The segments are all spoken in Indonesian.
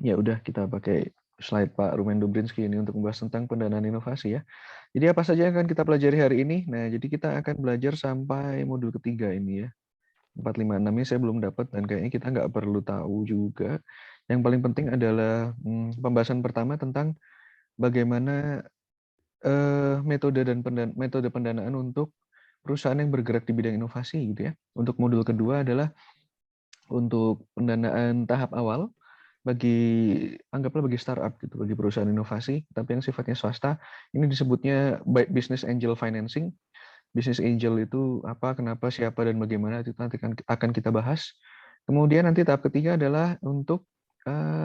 Ya udah kita pakai slide Pak Rumen Dubrinski ini untuk membahas tentang pendanaan inovasi ya. Jadi apa saja yang akan kita pelajari hari ini? Nah, jadi kita akan belajar sampai modul ketiga ini ya. 4, 5, 6 ini saya belum dapat dan kayaknya kita nggak perlu tahu juga. Yang paling penting adalah pembahasan pertama tentang bagaimana metode metode pendanaan untuk perusahaan yang bergerak di bidang inovasi gitu ya. Untuk modul kedua adalah untuk pendanaan tahap awal bagi anggaplah bagi startup gitu, bagi perusahaan inovasi, tapi yang sifatnya swasta. Ini disebutnya business angel financing. Business angel itu apa, kenapa, siapa, dan bagaimana itu nanti akan kita bahas. Kemudian nanti tahap ketiga adalah untuk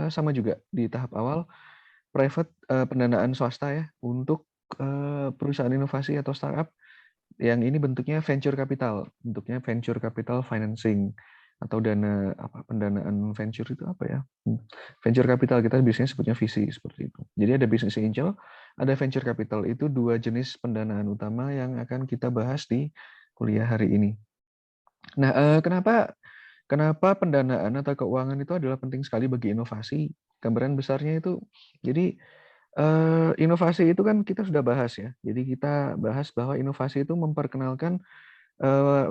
sama juga di tahap awal private pendanaan swasta ya untuk perusahaan inovasi atau startup yang ini bentuknya bentuknya venture capital financing atau dana apa pendanaan venture itu apa ya? Venture capital kita biasanya sebutnya VC seperti itu. Jadi ada business angel, ada venture capital itu dua jenis pendanaan utama yang akan kita bahas di kuliah hari ini. Nah, kenapa kenapa pendanaan atau keuangan itu adalah penting sekali bagi inovasi? Gambaran besarnya itu, jadi inovasi itu kan kita sudah bahas ya. Jadi kita bahas bahwa inovasi itu memperkenalkan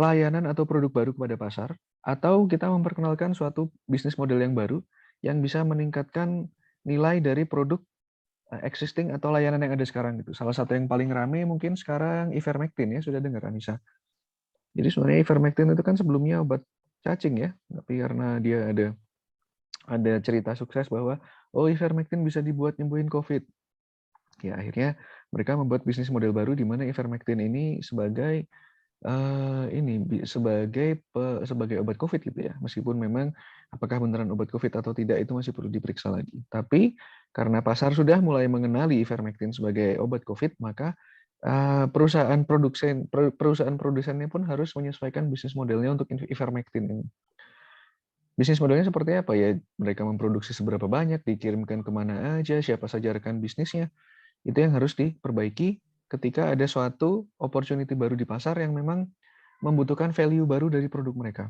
layanan atau produk baru kepada pasar, atau kita memperkenalkan suatu bisnis model yang baru yang bisa meningkatkan nilai dari produk existing atau layanan yang ada sekarang gitu. Salah satu yang paling rame mungkin sekarang ivermectin ya, sudah dengar Anissa? Jadi sebenarnya ivermectin itu kan sebelumnya obat cacing ya, tapi karena dia ada cerita sukses bahwa oh ivermectin bisa dibuat nyembuhin COVID. Ya akhirnya mereka membuat bisnis model baru di mana ivermectin ini sebagai sebagai obat COVID gitu ya. Meskipun memang apakah beneran obat COVID atau tidak itu masih perlu diperiksa lagi. Tapi karena pasar sudah mulai mengenali ivermectin sebagai obat COVID, maka perusahaan produsennya pun harus menyesuaikan bisnis modelnya untuk ivermectin ini. Bisnis modelnya seperti apa ya? Mereka memproduksi seberapa banyak, dikirimkan kemana aja, siapa saja rekan bisnisnya. Itu yang harus diperbaiki ketika ada suatu opportunity baru di pasar yang memang membutuhkan value baru dari produk mereka.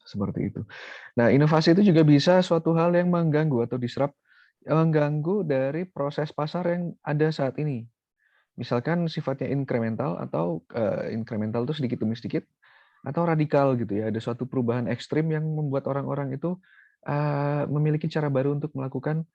Seperti itu. Nah, inovasi itu juga bisa suatu hal yang mengganggu atau disrupt, mengganggu dari proses pasar yang ada saat ini. Misalkan sifatnya incremental atau incremental itu sedikit demi sedikit, atau radikal gitu ya. Ada suatu perubahan ekstrim yang membuat orang-orang itu memiliki cara baru untuk melakukan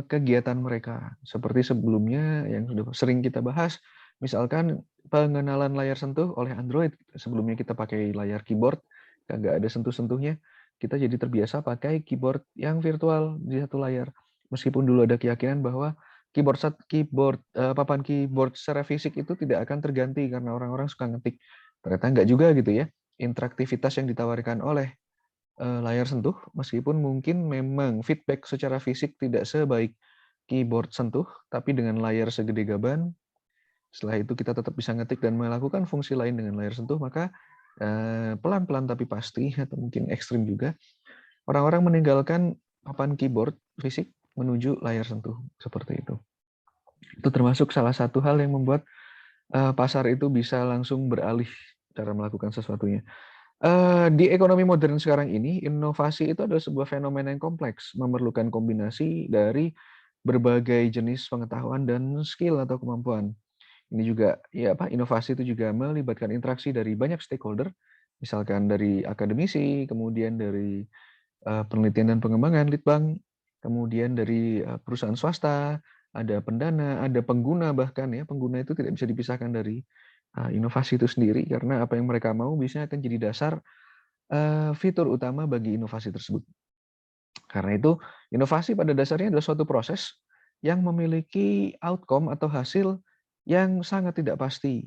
kegiatan mereka. Seperti sebelumnya yang sudah sering kita bahas, misalkan pengenalan layar sentuh oleh Android. Sebelumnya kita pakai layar keyboard, nggak ada sentuh-sentuhnya. Kita jadi terbiasa pakai keyboard yang virtual di satu layar. Meskipun dulu ada keyakinan bahwa papan keyboard secara fisik itu tidak akan terganti karena orang-orang suka ngetik. Ternyata nggak juga gitu ya. Interaktivitas yang ditawarkan oleh layar sentuh, meskipun mungkin memang feedback secara fisik tidak sebaik keyboard sentuh, tapi dengan layar segede gaban, setelah itu kita tetap bisa ngetik dan melakukan fungsi lain dengan layar sentuh, maka pelan-pelan tapi pasti, atau mungkin ekstrim juga, orang-orang meninggalkan papan keyboard fisik menuju layar sentuh, seperti itu. Itu termasuk salah satu hal yang membuat pasar itu bisa langsung beralih cara melakukan sesuatunya. Di ekonomi modern sekarang ini, inovasi itu adalah sebuah fenomena yang kompleks, memerlukan kombinasi dari berbagai jenis pengetahuan dan skill atau kemampuan. Ini juga, ya apa, inovasi itu juga melibatkan interaksi dari banyak stakeholder, misalkan dari akademisi, kemudian dari penelitian dan pengembangan Litbang, kemudian dari perusahaan swasta, ada pendana, ada pengguna bahkan ya, pengguna itu tidak bisa dipisahkan dari inovasi itu sendiri karena apa yang mereka mau biasanya akan jadi dasar fitur utama bagi inovasi tersebut. Karena itu, inovasi pada dasarnya adalah suatu proses yang memiliki outcome atau hasil yang sangat tidak pasti.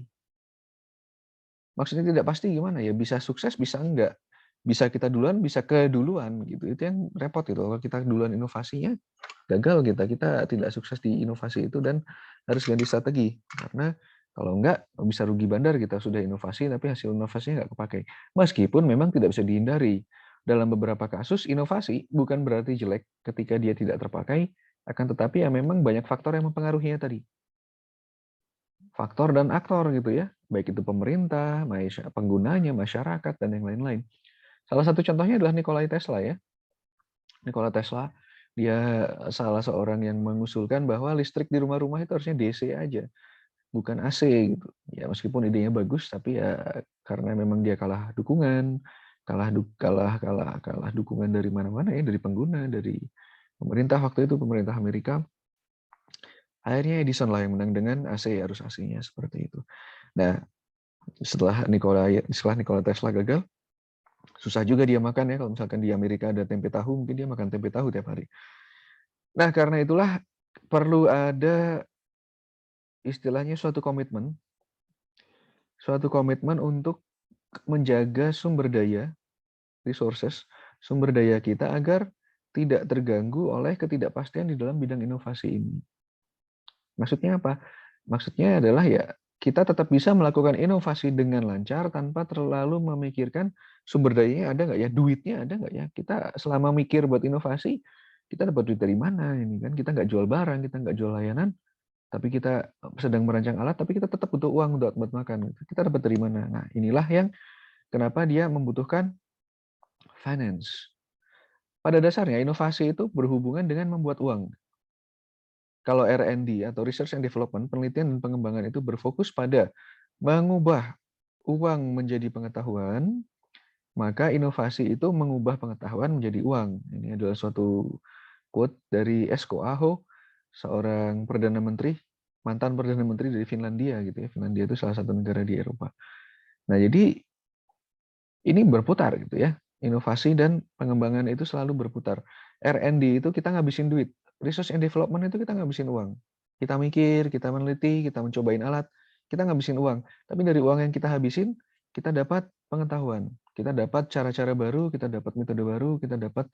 Maksudnya tidak pasti gimana ya? Bisa sukses, bisa enggak. Bisa kita duluan, bisa keduluan gitu. Itu yang repot gitu. Kalau kita duluan inovasinya, gagal kita tidak sukses di inovasi itu dan harus ganti strategi. Karena kalau enggak bisa rugi bandar kita sudah inovasi tapi hasil inovasinya enggak kepakai. Meskipun memang tidak bisa dihindari. Dalam beberapa kasus inovasi bukan berarti jelek ketika dia tidak terpakai, akan tetapi ya memang banyak faktor yang mempengaruhinya tadi. Faktor dan aktor gitu ya. Baik itu pemerintah, penggunanya, masyarakat dan yang lain-lain. Salah satu contohnya adalah Nikola Tesla ya. Nikola Tesla Dia salah seorang yang mengusulkan bahwa listrik di rumah-rumah itu harusnya DC aja, bukan AC gitu. Ya meskipun idenya bagus, tapi ya karena memang dia kalah dukungan, kalah dukungan dari mana-mana ya, dari pengguna, dari pemerintah waktu itu, pemerintah Amerika. Akhirnya Edison lah yang menang dengan AC, arus AC-nya seperti itu. Nah, setelah Nikola Tesla gagal, susah juga dia makan ya. Kalau misalkan di Amerika ada tempe tahu, mungkin dia makan tempe tahu tiap hari. Nah, karena itulah perlu ada istilahnya suatu komitmen untuk menjaga sumber daya, resources, sumber daya kita agar tidak terganggu oleh ketidakpastian di dalam bidang inovasi ini. Maksudnya apa? Maksudnya adalah ya kita tetap bisa melakukan inovasi dengan lancar tanpa terlalu memikirkan sumber dayanya ada nggak ya, duitnya ada nggak ya. Kita selama mikir buat inovasi, kita dapat duit dari mana ini kan? Kita nggak jual barang, kita nggak jual layanan, tapi kita sedang merancang alat, tapi kita tetap butuh uang buat makan. Kita dapat dari mana? Nah, inilah yang kenapa dia membutuhkan finance. Pada dasarnya inovasi itu berhubungan dengan membuat uang. Kalau R&D atau Research and Development, penelitian dan pengembangan itu berfokus pada mengubah uang menjadi pengetahuan, maka inovasi itu mengubah pengetahuan menjadi uang. Ini adalah suatu quote dari Esko Aho, seorang perdana menteri, mantan perdana menteri dari Finlandia gitu ya. Finlandia itu salah satu negara di Eropa. Nah, jadi ini berputar gitu ya. Inovasi dan pengembangan itu selalu berputar. R&D itu kita ngabisin duit. Research and development itu kita ngabisin uang. Kita mikir, kita meneliti, kita mencobain alat, kita ngabisin uang. Tapi dari uang yang kita habisin, kita dapat pengetahuan. Kita dapat cara-cara baru, kita dapat metode baru, kita dapat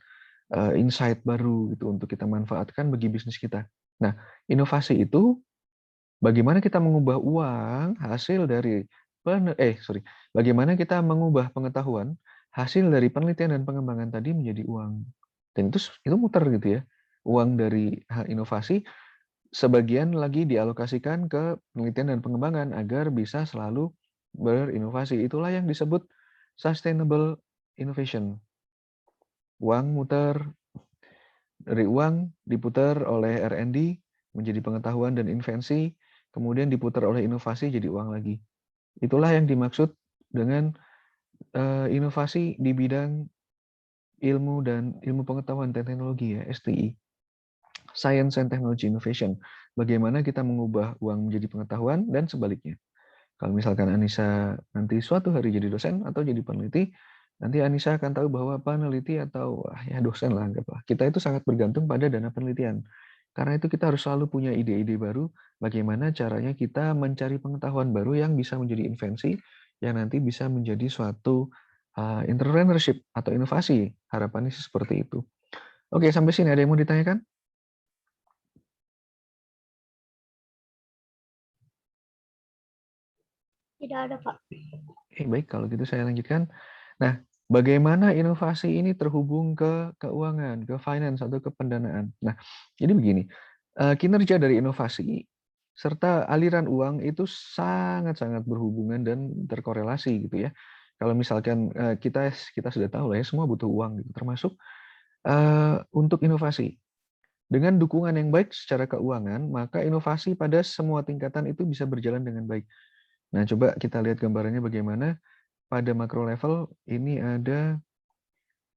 insight baru gitu untuk kita manfaatkan bagi bisnis kita. Nah, inovasi itu bagaimana kita mengubah uang hasil dari bagaimana kita mengubah pengetahuan hasil dari penelitian dan pengembangan tadi menjadi uang. Dan itu muter gitu ya. Uang dari hal inovasi sebagian lagi dialokasikan ke penelitian dan pengembangan agar bisa selalu berinovasi. Itulah yang disebut sustainable innovation. Uang muter, dari uang diputar oleh R&D menjadi pengetahuan dan invensi, kemudian diputar oleh inovasi jadi uang lagi. Itulah yang dimaksud dengan inovasi di bidang ilmu pengetahuan dan teknologi ya, STI. Science and Technology Innovation. Bagaimana kita mengubah uang menjadi pengetahuan dan sebaliknya. Kalau misalkan Anissa nanti suatu hari jadi dosen atau jadi peneliti, nanti Anissa akan tahu bahwa peneliti atau ya dosen lah anggaplah. Kita itu sangat bergantung pada dana penelitian. Karena itu kita harus selalu punya ide-ide baru bagaimana caranya kita mencari pengetahuan baru yang bisa menjadi invensi yang nanti bisa menjadi suatu entrepreneurship atau inovasi. Harapannya sih seperti itu. Oke, sampai sini ada yang mau ditanyakan? Tidak ada, Pak. Baik, kalau gitu saya lanjutkan. Nah, bagaimana inovasi ini terhubung ke keuangan, ke finance atau ke pendanaan? Nah, jadi begini, kinerja dari inovasi serta aliran uang itu sangat-sangat berhubungan dan terkorelasi gitu ya. Kalau misalkan kita sudah tahu lah ya, semua butuh uang gitu, termasuk untuk inovasi. Dengan dukungan yang baik secara keuangan, maka inovasi pada semua tingkatan itu bisa berjalan dengan baik. Nah, coba kita lihat gambarannya bagaimana pada makro level ini ada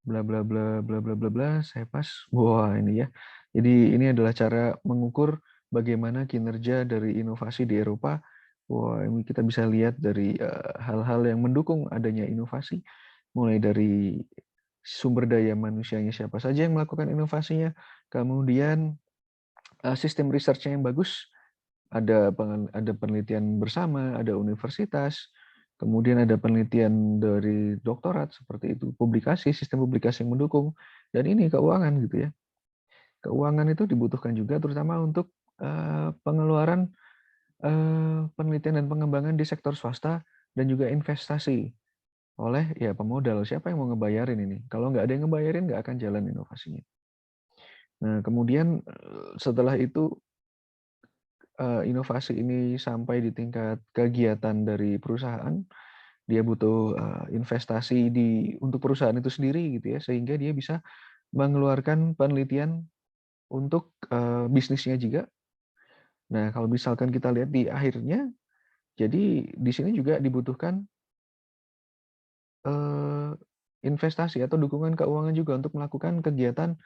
bla bla bla bla bla bla bla, saya pas. Wah, ini ya. Jadi ini adalah cara mengukur bagaimana kinerja dari inovasi di Eropa. Wah, ini kita bisa lihat dari hal-hal yang mendukung adanya inovasi, mulai dari sumber daya manusianya siapa saja yang melakukan inovasinya, kemudian sistem research-nya yang bagus, ada penelitian bersama, ada universitas, kemudian ada penelitian dari doktorat seperti itu, publikasi, sistem publikasi yang mendukung, dan ini keuangan gitu ya. Keuangan itu dibutuhkan juga terutama untuk pengeluaran penelitian dan pengembangan di sektor swasta dan juga investasi oleh ya pemodal. Siapa yang mau ngebayarin ini? Kalau nggak ada yang ngebayarin, nggak akan jalan inovasinya. Nah, kemudian setelah itu inovasi ini sampai di tingkat kegiatan dari perusahaan, dia butuh investasi untuk perusahaan itu sendiri gitu ya, sehingga dia bisa mengeluarkan penelitian untuk bisnisnya juga. Nah, kalau misalkan kita lihat di akhirnya, jadi di sini juga dibutuhkan eh, investasi atau dukungan keuangan juga untuk melakukan kegiatan,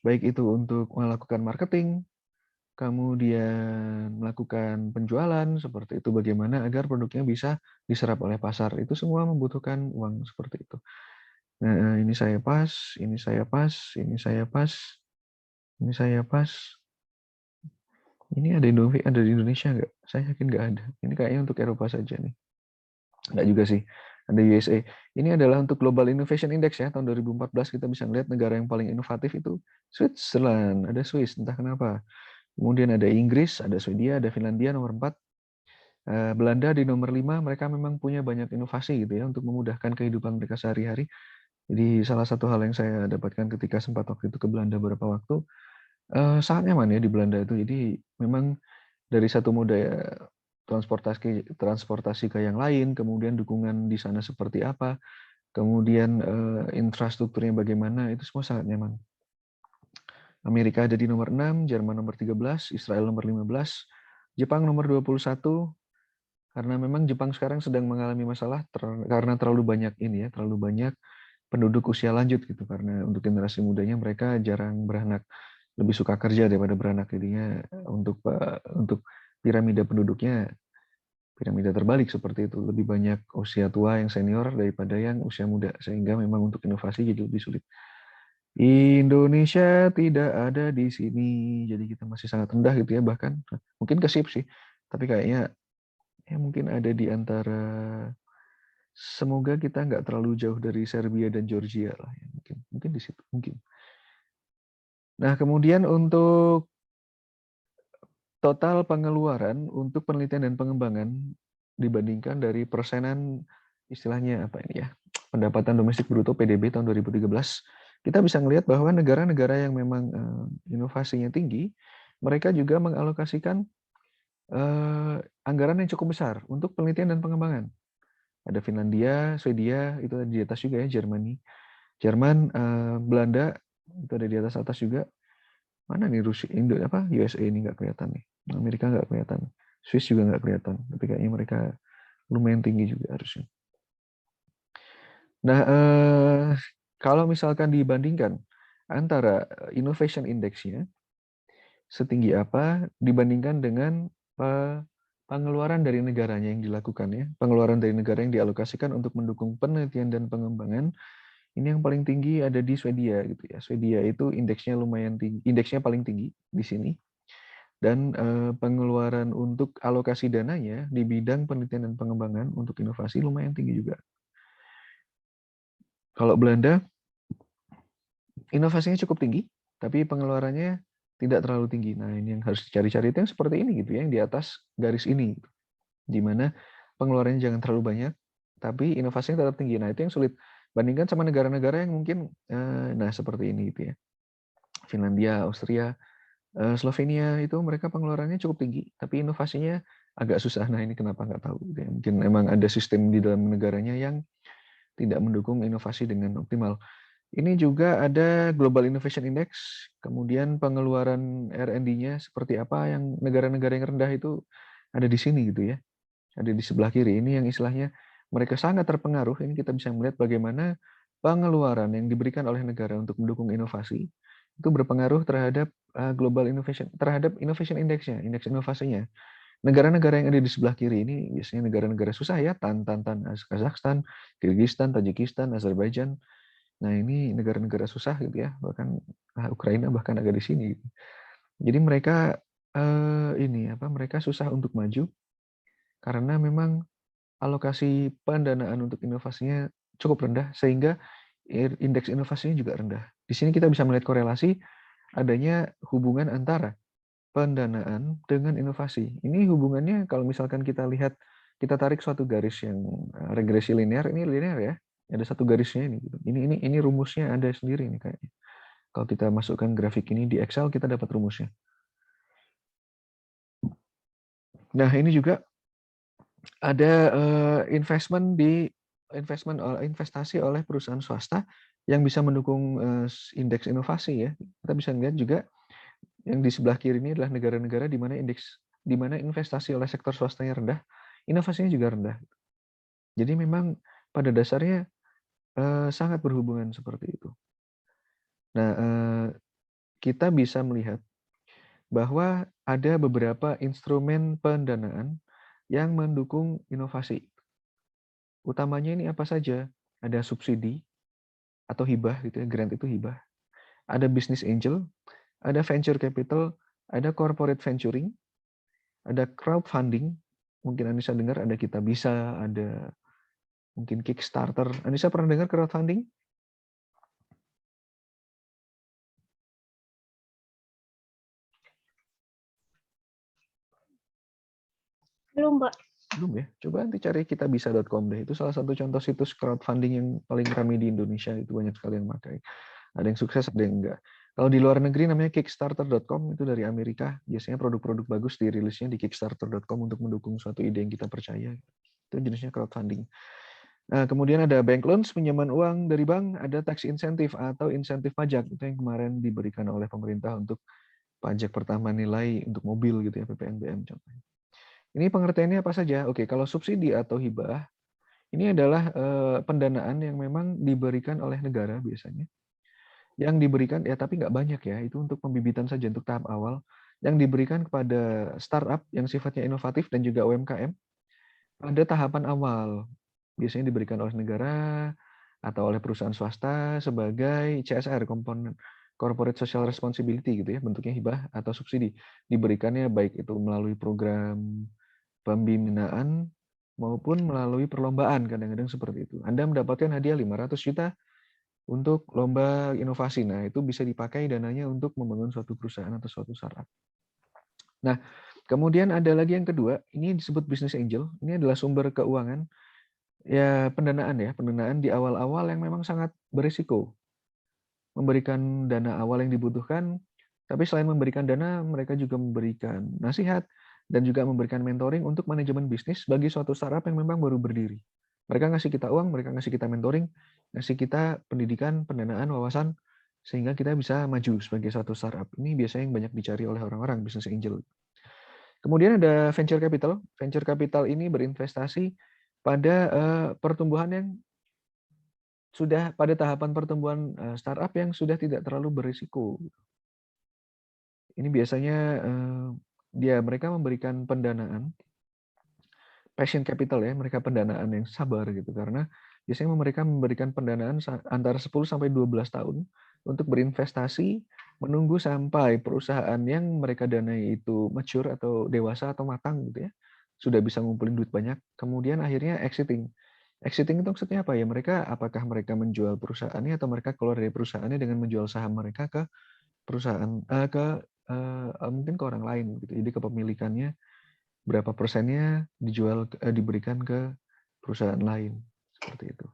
baik itu untuk melakukan marketing, kemudian melakukan penjualan, seperti itu, bagaimana agar produknya bisa diserap oleh pasar. Itu semua membutuhkan uang seperti itu. Nah, ini saya pas, ini saya pas, ini saya pas, ini saya pas. Ini ada di Indonesia nggak? Saya yakin nggak ada. Ini kayaknya untuk Eropa saja nih. Nggak juga sih. Ada USA. Ini adalah untuk Global Innovation Index ya. Tahun 2014 kita bisa melihat negara yang paling inovatif itu Switzerland. Ada Swiss, entah kenapa. Kemudian ada Inggris, ada Swedia, ada Finlandia nomor 4. Belanda di nomor 5. Mereka memang punya banyak inovasi gitu ya untuk memudahkan kehidupan mereka sehari-hari. Jadi salah satu hal yang saya dapatkan ketika sempat waktu itu ke Belanda beberapa waktu, sangat nyaman ya di Belanda itu. Jadi memang dari satu moda transportasi transportasi ke yang lain, kemudian dukungan di sana seperti apa, kemudian infrastrukturnya bagaimana, itu semua sangat nyaman. Amerika ada di nomor 6, Jerman nomor 13, Israel nomor 15, Jepang nomor 21, karena memang Jepang sekarang sedang mengalami masalah karena terlalu banyak ini ya, terlalu banyak penduduk usia lanjut gitu, karena untuk generasi mudanya mereka jarang beranak, lebih suka kerja daripada beranak, jadinya untuk piramida penduduknya piramida terbalik seperti itu, lebih banyak usia tua yang senior daripada yang usia muda, sehingga memang untuk inovasi jadi lebih sulit. Indonesia tidak ada di sini, jadi kita masih sangat rendah gitu ya, bahkan mungkin ke SIP sih, tapi kayaknya ya mungkin ada di antara, semoga kita nggak terlalu jauh dari Serbia dan Georgia lah ya, mungkin di situ mungkin. Nah, kemudian untuk total pengeluaran untuk penelitian dan pengembangan dibandingkan dari persenan, istilahnya apa ini ya, pendapatan domestik bruto PDB tahun 2013, kita bisa melihat bahwa negara-negara yang memang inovasinya tinggi, mereka juga mengalokasikan anggaran yang cukup besar untuk penelitian dan pengembangan. Ada Finlandia, Swedia, itu ada di atas juga ya, Jerman, Belanda, itu ada di atas juga. Mana nih Rusia, USA ini nggak kelihatan nih. Amerika nggak kelihatan. Swiss juga nggak kelihatan. Tapi kayaknya mereka lumayan tinggi juga harusnya. Nah, kalau misalkan dibandingkan antara innovation index-nya setinggi apa dibandingkan dengan pengeluaran dari negaranya yang dilakukan ya, pengeluaran dari negara yang dialokasikan untuk mendukung penelitian dan pengembangan, ini yang paling tinggi ada di Swedia gitu ya. Swedia itu indeksnya lumayan tinggi, indeksnya paling tinggi di sini. Dan pengeluaran untuk alokasi dananya di bidang penelitian dan pengembangan untuk inovasi lumayan tinggi juga. Kalau Belanda, inovasinya cukup tinggi, tapi pengeluarannya tidak terlalu tinggi. Nah, ini yang harus dicari-cari, itu yang seperti ini gitu ya, yang di atas garis ini, di mana pengeluarannya jangan terlalu banyak, tapi inovasinya tetap tinggi. Nah, itu yang sulit. Bandingkan sama negara-negara yang mungkin, nah seperti ini gitu ya. Finlandia, Austria, Slovenia itu mereka pengeluarannya cukup tinggi, tapi inovasinya agak susah. Nah, ini kenapa nggak tahu. Gitu ya. Mungkin memang ada sistem di dalam negaranya yang tidak mendukung inovasi dengan optimal. Ini juga ada Global Innovation Index, kemudian pengeluaran R&D-nya seperti apa, yang negara-negara yang rendah itu ada di sini gitu ya. Ada di sebelah kiri. Ini yang istilahnya mereka sangat terpengaruh. Ini kita bisa melihat bagaimana pengeluaran yang diberikan oleh negara untuk mendukung inovasi itu berpengaruh terhadap Global Innovation, terhadap Innovation Index-nya, indeks inovasinya. Negara-negara yang ada di sebelah kiri ini biasanya negara-negara susah ya, Kazakhstan, Kyrgyzstan, Tajikistan, Azerbaijan. Nah, ini negara-negara susah gitu ya, bahkan Ukraina bahkan agak di sini. Gitu. Jadi mereka mereka susah untuk maju karena memang alokasi pendanaan untuk inovasinya cukup rendah, sehingga indeks inovasinya juga rendah. Di sini kita bisa melihat korelasi adanya hubungan antara pendanaan dengan inovasi. Ini hubungannya kalau misalkan kita lihat, kita tarik suatu garis yang regresi linear, ini linear ya. Ada satu garisnya ini. Gitu. Ini rumusnya ada sendiri nih kayaknya. Kalau kita masukkan grafik ini di Excel, kita dapat rumusnya. Nah, ini juga ada investasi oleh perusahaan swasta yang bisa mendukung indeks inovasi ya. Kita bisa lihat juga Yang di sebelah kiri ini adalah negara-negara di mana investasi oleh sektor swastanya rendah, inovasinya juga rendah. Jadi memang pada dasarnya sangat berhubungan seperti itu. Nah, kita bisa melihat bahwa ada beberapa instrumen pendanaan yang mendukung inovasi. Utamanya ini apa saja? Ada subsidi atau hibah gitu ya, grant itu hibah. Ada business angel, ada venture capital, ada corporate venturing, ada crowdfunding. Mungkin Anissa dengar ada Kita Bisa, ada mungkin Kickstarter. Anissa pernah dengar crowdfunding? Belum, Mbak. Belum ya? Coba nanti cari kitabisa.com deh. Itu salah satu contoh situs crowdfunding yang paling ramai di Indonesia. Itu banyak sekali yang pakai. Ada yang sukses, ada yang enggak. Kalau di luar negeri namanya kickstarter.com, itu dari Amerika. Biasanya produk-produk bagus dirilisnya di kickstarter.com untuk mendukung suatu ide yang kita percaya. Itu jenisnya crowdfunding. Nah, kemudian ada bank loans, pinjaman uang dari bank, ada tax incentive atau insentif pajak. Itu yang kemarin diberikan oleh pemerintah untuk pajak pertama nilai untuk mobil gitu ya, PPNBM contohnya. Ini pengertiannya apa saja? Oke, kalau subsidi atau hibah, ini adalah pendanaan yang memang diberikan oleh negara biasanya. Yang diberikan, ya tapi nggak banyak ya, itu untuk pembibitan saja, untuk tahap awal. Yang diberikan kepada startup yang sifatnya inovatif dan juga UMKM pada tahapan awal. Biasanya diberikan oleh negara atau oleh perusahaan swasta sebagai CSR, komponen corporate social responsibility gitu ya, bentuknya hibah atau subsidi. Diberikannya baik itu melalui program pembinaan maupun melalui perlombaan, kadang-kadang seperti itu. Anda mendapatkan hadiah 500 juta untuk lomba inovasi. Nah, itu bisa dipakai dananya untuk membangun suatu perusahaan atau suatu startup. Nah, kemudian ada lagi yang kedua, ini disebut business angel. Ini adalah sumber keuangan, ya pendanaan di awal-awal yang memang sangat berisiko. Memberikan dana awal yang dibutuhkan, tapi selain memberikan dana, mereka juga memberikan nasihat dan juga memberikan mentoring untuk manajemen bisnis bagi suatu startup yang memang baru berdiri. Mereka ngasih kita uang, mereka ngasih kita mentoring, ngasih kita pendidikan, pendanaan, wawasan, sehingga kita bisa maju sebagai suatu startup. Ini biasanya yang banyak dicari oleh orang-orang business angel. Kemudian ada venture capital. Venture capital ini berinvestasi pada pertumbuhan yang sudah pada tahapan pertumbuhan startup yang sudah tidak terlalu berisiko. Ini biasanya mereka memberikan pendanaan, passion capital ya, mereka pendanaan yang sabar gitu, karena biasanya mereka memberikan pendanaan antara 10 sampai 12 tahun untuk berinvestasi, menunggu sampai perusahaan yang mereka danai itu mature atau dewasa atau matang gitu ya, sudah bisa ngumpulin duit banyak, kemudian akhirnya exiting. Exiting itu maksudnya apa ya? Apakah mereka menjual perusahaannya atau mereka keluar dari perusahaannya dengan menjual saham mereka ke perusahaan mungkin ke orang lain gitu. Jadi kepemilikannya berapa persennya diberikan ke perusahaan lain seperti itu.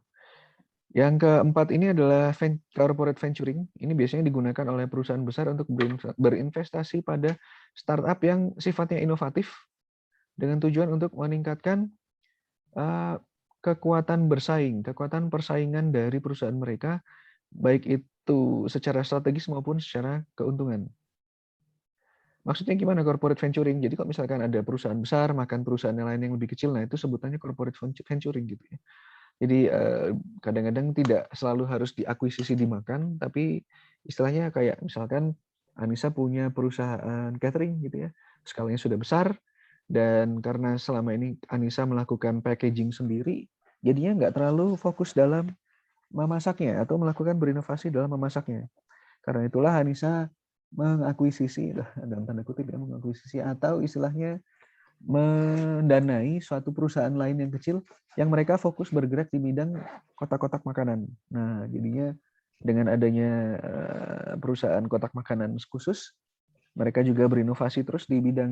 Yang keempat ini adalah corporate venturing. Ini biasanya digunakan oleh perusahaan besar untuk berinvestasi pada startup yang sifatnya inovatif dengan tujuan untuk meningkatkan kekuatan bersaing, kekuatan persaingan dari perusahaan mereka, baik itu secara strategis maupun secara keuntungan. Maksudnya gimana corporate venturing? Jadi kalau misalkan ada perusahaan besar makan perusahaan yang lain yang lebih kecil, nah itu sebutannya corporate venturing gitu ya. Jadi kadang-kadang tidak selalu harus diakuisisi dimakan, tapi istilahnya kayak misalkan Anissa punya perusahaan catering gitu ya, skalanya sudah besar, dan karena selama ini Anissa melakukan packaging sendiri, jadinya nggak terlalu fokus dalam memasaknya atau melakukan berinovasi dalam memasaknya. Karena itulah Anissa mengakuisisi, dalam tanda kutip ya, mengakuisisi atau istilahnya mendanai suatu perusahaan lain yang kecil yang mereka fokus bergerak di bidang kotak-kotak makanan. Nah, jadinya dengan adanya perusahaan kotak makanan khusus, mereka juga berinovasi terus di bidang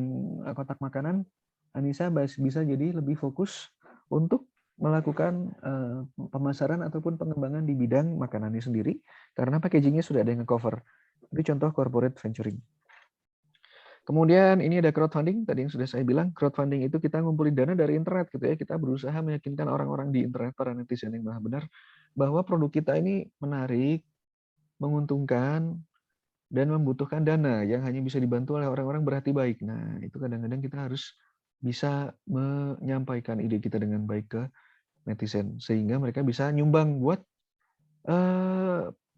kotak makanan. Anissa bisa jadi lebih fokus untuk melakukan pemasaran ataupun pengembangan di bidang makanannya sendiri karena packagingnya sudah ada yang cover. Itu contoh corporate venturing. Kemudian ini ada crowdfunding, tadi yang sudah saya bilang, crowdfunding itu kita ngumpulin dana dari internet gitu ya, kita berusaha meyakinkan orang-orang di internet, para netizen yang benar bahwa produk kita ini menarik, menguntungkan, dan membutuhkan dana yang hanya bisa dibantu oleh orang-orang berhati baik. Nah, itu kadang-kadang kita harus bisa menyampaikan ide kita dengan baik ke netizen sehingga mereka bisa nyumbang buat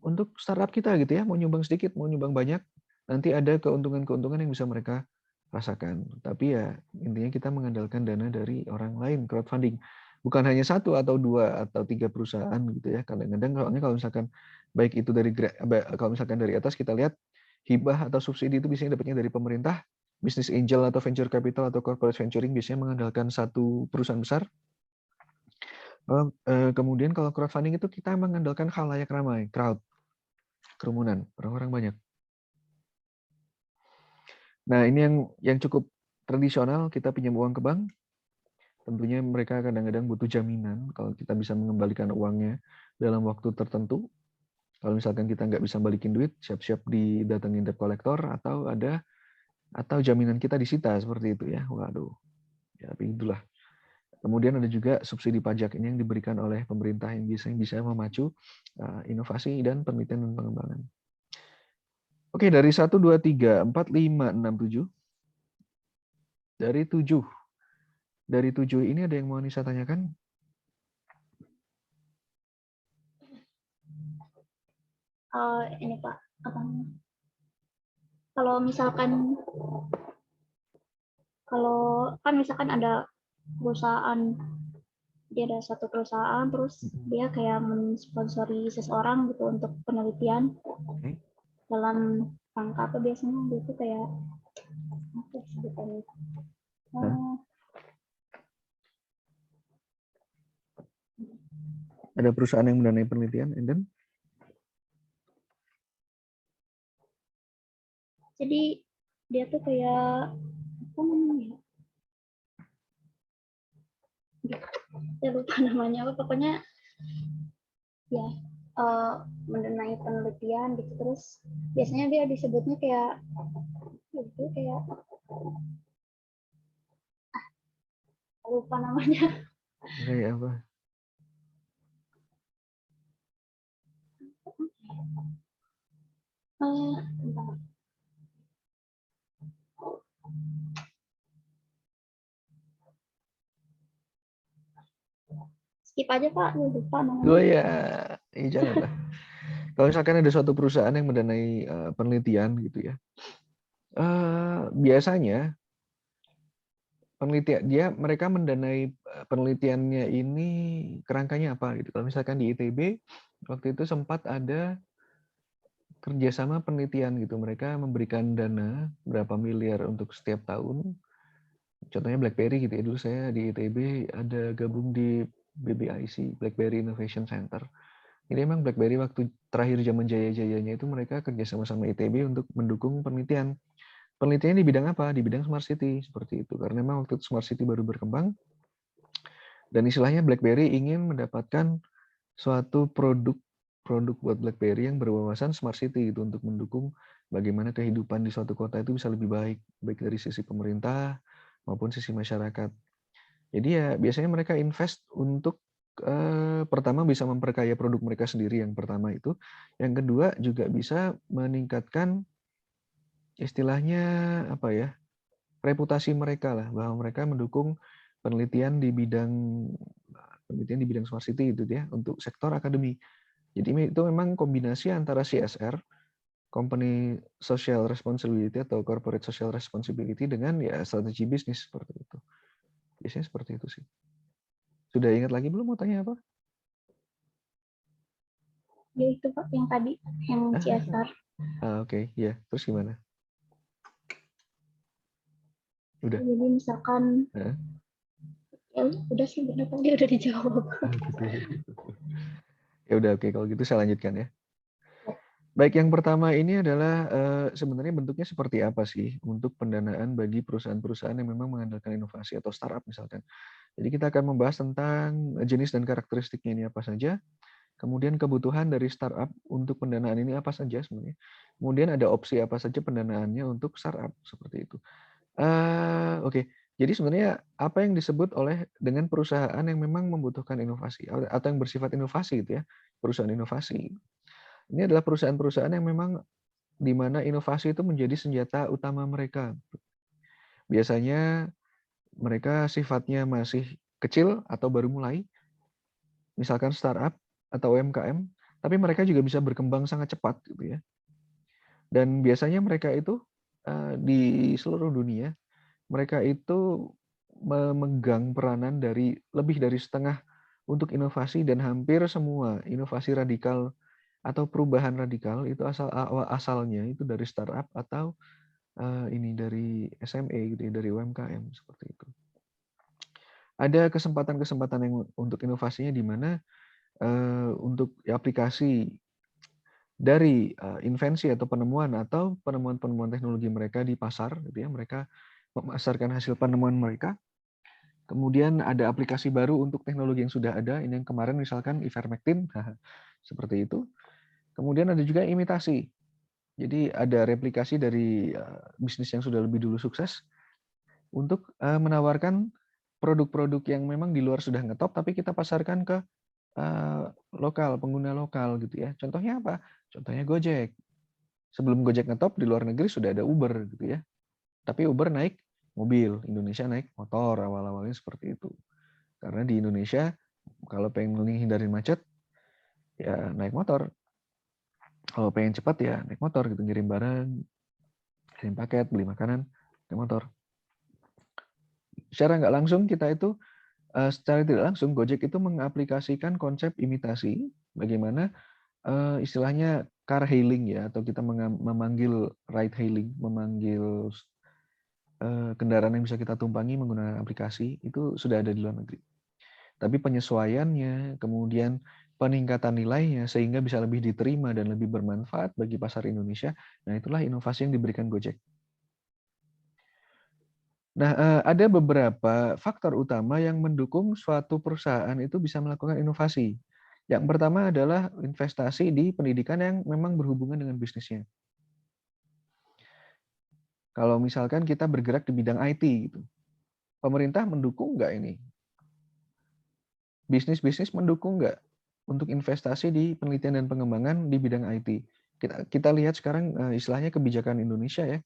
untuk startup kita gitu ya, mau nyumbang sedikit, mau nyumbang banyak, nanti ada keuntungan-keuntungan yang bisa mereka rasakan. Tapi ya intinya kita mengandalkan dana dari orang lain, crowdfunding. Bukan hanya 1 atau 2 atau 3 perusahaan gitu ya. Kadang-kadang soalnya kalau misalkan baik itu dari kalau misalkan dari atas kita lihat hibah atau subsidi itu biasanya dapatnya dari pemerintah, business angel atau venture capital atau corporate venturing biasanya mengandalkan satu perusahaan besar. Kemudian kalau crowdfunding itu kita mengandalkan khalayak ramai, crowd, kerumunan, orang-orang banyak. Nah, ini yang cukup tradisional, kita pinjam uang ke bank, tentunya mereka kadang-kadang butuh jaminan kalau kita bisa mengembalikan uangnya dalam waktu tertentu. Kalau misalkan kita nggak bisa balikin duit, siap-siap didatengin debt collector atau jaminan kita disita seperti itu ya. Waduh, ya begitulah. Kemudian ada juga subsidi pajak ini yang diberikan oleh pemerintah yang bisa memacu inovasi dan penelitian dan pengembangan. Oke, dari 1, 2, 3, 4, 5, 6, 7. Dari 7 ini ada yang mau Nisa tanyakan? Ini Pak, kalau misalkan ada perusahaan, dia ada satu perusahaan terus dia kayak mensponsori seseorang gitu untuk penelitian. Okay. Dalam rangka apa biasanya dia itu kayak apa sebutannya? Ada perusahaan yang mendanai penelitian, and then? Jadi dia tuh kayak apa namanya? Saya lupa namanya apa, pokoknya ya mendanai penelitian gitu. Terus biasanya dia disebutnya kayak lupa namanya. Kayak apa? Skip aja Pak, lupa namanya. Oh ya, janganlah. Kalau misalkan ada suatu perusahaan yang mendanai penelitian gitu ya, biasanya mereka mendanai penelitiannya ini kerangkanya apa gitu. Kalau misalkan di ITB waktu itu sempat ada kerjasama penelitian gitu, mereka memberikan dana berapa miliar untuk setiap tahun. Contohnya BlackBerry gitu ya, dulu saya di ITB ada gabung di BBIC, BlackBerry Innovation Center. Ini memang BlackBerry waktu terakhir zaman jaya-jayanya itu mereka kerjasama sama ITB untuk mendukung penelitian. Penelitiannya di bidang apa? Di bidang smart city seperti itu. Karena memang waktu itu smart city baru berkembang dan istilahnya BlackBerry ingin mendapatkan suatu produk buat BlackBerry yang berwawasan smart city itu untuk mendukung bagaimana kehidupan di suatu kota itu bisa lebih baik dari sisi pemerintah maupun sisi masyarakat. Jadi ya biasanya mereka invest untuk pertama bisa memperkaya produk mereka sendiri yang pertama itu, yang kedua juga bisa meningkatkan istilahnya apa ya, reputasi mereka lah, bahwa mereka mendukung penelitian di bidang smart city itu ya untuk sektor akademi. Jadi itu memang kombinasi antara CSR, company social responsibility atau corporate social responsibility dengan ya strategi bisnis seperti itu. Biasanya seperti itu sih. Sudah ingat lagi belum mau tanya apa? Ya itu Pak yang tadi yang CSR. Oke. Ya. Terus gimana? Udah. Jadi misalkan ya udah sih, benar tadi udah dijawab. Gitu. Ya udah, oke, kalau gitu saya lanjutkan ya. Baik, yang pertama ini adalah sebenarnya bentuknya seperti apa sih untuk pendanaan bagi perusahaan-perusahaan yang memang mengandalkan inovasi atau startup misalkan. Jadi kita akan membahas tentang jenis dan karakteristiknya ini apa saja. Kemudian kebutuhan dari startup untuk pendanaan ini apa saja sebenarnya. Kemudian ada opsi apa saja pendanaannya untuk startup seperti itu. Oke. Jadi sebenarnya apa yang disebut dengan perusahaan yang memang membutuhkan inovasi atau yang bersifat inovasi gitu ya, perusahaan inovasi. Ini adalah perusahaan-perusahaan yang memang di mana inovasi itu menjadi senjata utama mereka. Biasanya mereka sifatnya masih kecil atau baru mulai, misalkan startup atau UMKM, tapi mereka juga bisa berkembang sangat cepat gitu ya. Dan biasanya mereka itu di seluruh dunia, mereka itu memegang peranan dari lebih dari setengah untuk inovasi, dan hampir semua inovasi radikal atau perubahan radikal itu asalnya itu dari startup atau ini dari SME gitu ya, dari UMKM seperti itu. Ada kesempatan-kesempatan yang untuk inovasinya di mana untuk aplikasi dari invensi atau penemuan-penemuan teknologi mereka di pasar gitu ya, mereka memasarkan hasil penemuan mereka. Kemudian ada aplikasi baru untuk teknologi yang sudah ada, ini yang kemarin misalkan ivermectin, seperti itu. Kemudian ada juga imitasi. Jadi ada replikasi dari bisnis yang sudah lebih dulu sukses untuk menawarkan produk-produk yang memang di luar sudah ngetop, tapi kita pasarkan ke lokal, pengguna lokal gitu ya. Contohnya apa? Contohnya Gojek. Sebelum Gojek ngetop di luar negeri sudah ada Uber gitu ya. Tapi Uber naik mobil, Indonesia naik motor, awal-awalnya seperti itu. Karena di Indonesia kalau pengen menghindari macet ya naik motor. Kalau pengen cepat ya naik motor gitu, ngirim barang, kirim paket, beli makanan, naik motor. Secara nggak langsung kita itu secara tidak langsung Gojek itu mengaplikasikan konsep imitasi, bagaimana istilahnya car hailing ya, atau kita memanggil ride hailing, memanggil kendaraan yang bisa kita tumpangi menggunakan aplikasi, itu sudah ada di luar negeri. Tapi penyesuaiannya, kemudian peningkatan nilainya sehingga bisa lebih diterima dan lebih bermanfaat bagi pasar Indonesia, nah itulah inovasi yang diberikan Gojek. Nah, ada beberapa faktor utama yang mendukung suatu perusahaan itu bisa melakukan inovasi. Yang pertama adalah investasi di pendidikan yang memang berhubungan dengan bisnisnya. Kalau misalkan kita bergerak di bidang IT, gitu, pemerintah mendukung nggak ini? Bisnis-bisnis mendukung nggak untuk investasi di penelitian dan pengembangan di bidang IT? Kita lihat sekarang istilahnya kebijakan Indonesia ya,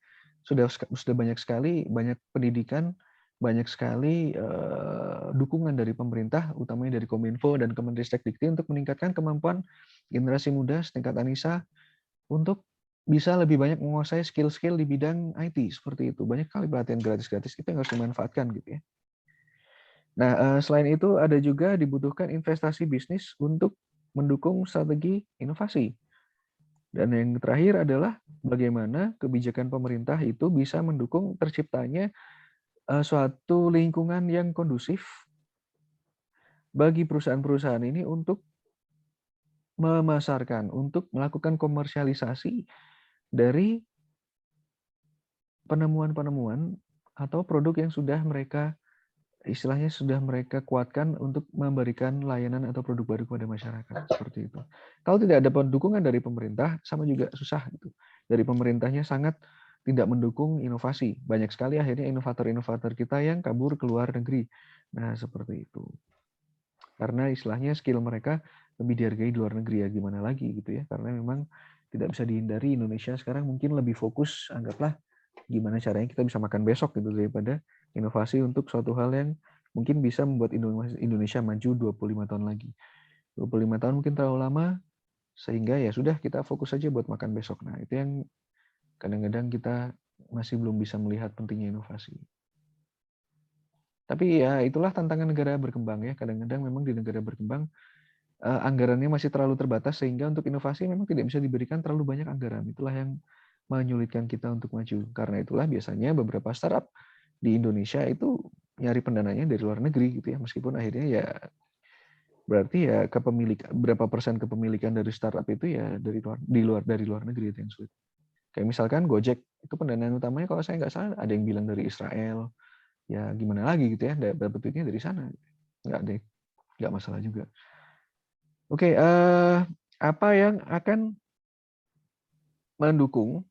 sudah banyak sekali, banyak pendidikan, banyak sekali dukungan dari pemerintah, utamanya dari Kominfo dan Kemendikbud untuk meningkatkan kemampuan generasi muda setingkat Anissa untuk bisa lebih banyak menguasai skill-skill di bidang IT seperti itu. Banyak kali pelatihan gratis-gratis itu yang harus dimanfaatkan gitu ya. Nah, selain itu ada juga dibutuhkan investasi bisnis untuk mendukung strategi inovasi. Dan yang terakhir adalah bagaimana kebijakan pemerintah itu bisa mendukung terciptanya suatu lingkungan yang kondusif bagi perusahaan-perusahaan ini untuk memasarkan, untuk melakukan komersialisasi dari penemuan-penemuan atau produk yang sudah mereka istilahnya sudah mereka kuatkan untuk memberikan layanan atau produk baru kepada masyarakat seperti itu. Kalau tidak ada dukungan dari pemerintah, sama juga susah gitu. Dari pemerintahnya sangat tidak mendukung inovasi. Banyak sekali akhirnya inovator-inovator kita yang kabur ke luar negeri. Nah, seperti itu. Karena istilahnya skill mereka lebih dihargai di luar negeri ya, gimana lagi gitu ya. Karena memang tidak bisa dihindari, Indonesia sekarang mungkin lebih fokus, anggaplah gimana caranya kita bisa makan besok gitu daripada inovasi untuk suatu hal yang mungkin bisa membuat Indonesia maju 25 tahun lagi. 25 tahun mungkin terlalu lama, sehingga ya sudah kita fokus saja buat makan besok. Nah, itu yang kadang-kadang kita masih belum bisa melihat pentingnya inovasi. Tapi ya itulah tantangan negara berkembang ya. Kadang-kadang memang di negara berkembang anggarannya masih terlalu terbatas sehingga untuk inovasi memang tidak bisa diberikan terlalu banyak anggaran. Itulah yang menyulitkan kita untuk maju. Karena itulah biasanya beberapa startup di Indonesia itu nyari pendananya dari luar negeri gitu ya. Meskipun akhirnya ya berarti ya berapa persen kepemilikan dari startup itu ya dari luar negeri itu yang sulit. Kayak misalkan Gojek itu pendanaan utamanya kalau saya nggak salah ada yang bilang dari Israel. Ya gimana lagi gitu ya, dapat duitnya dari sana. Nggak deh, nggak masalah juga. Oke, apa yang akan mendukung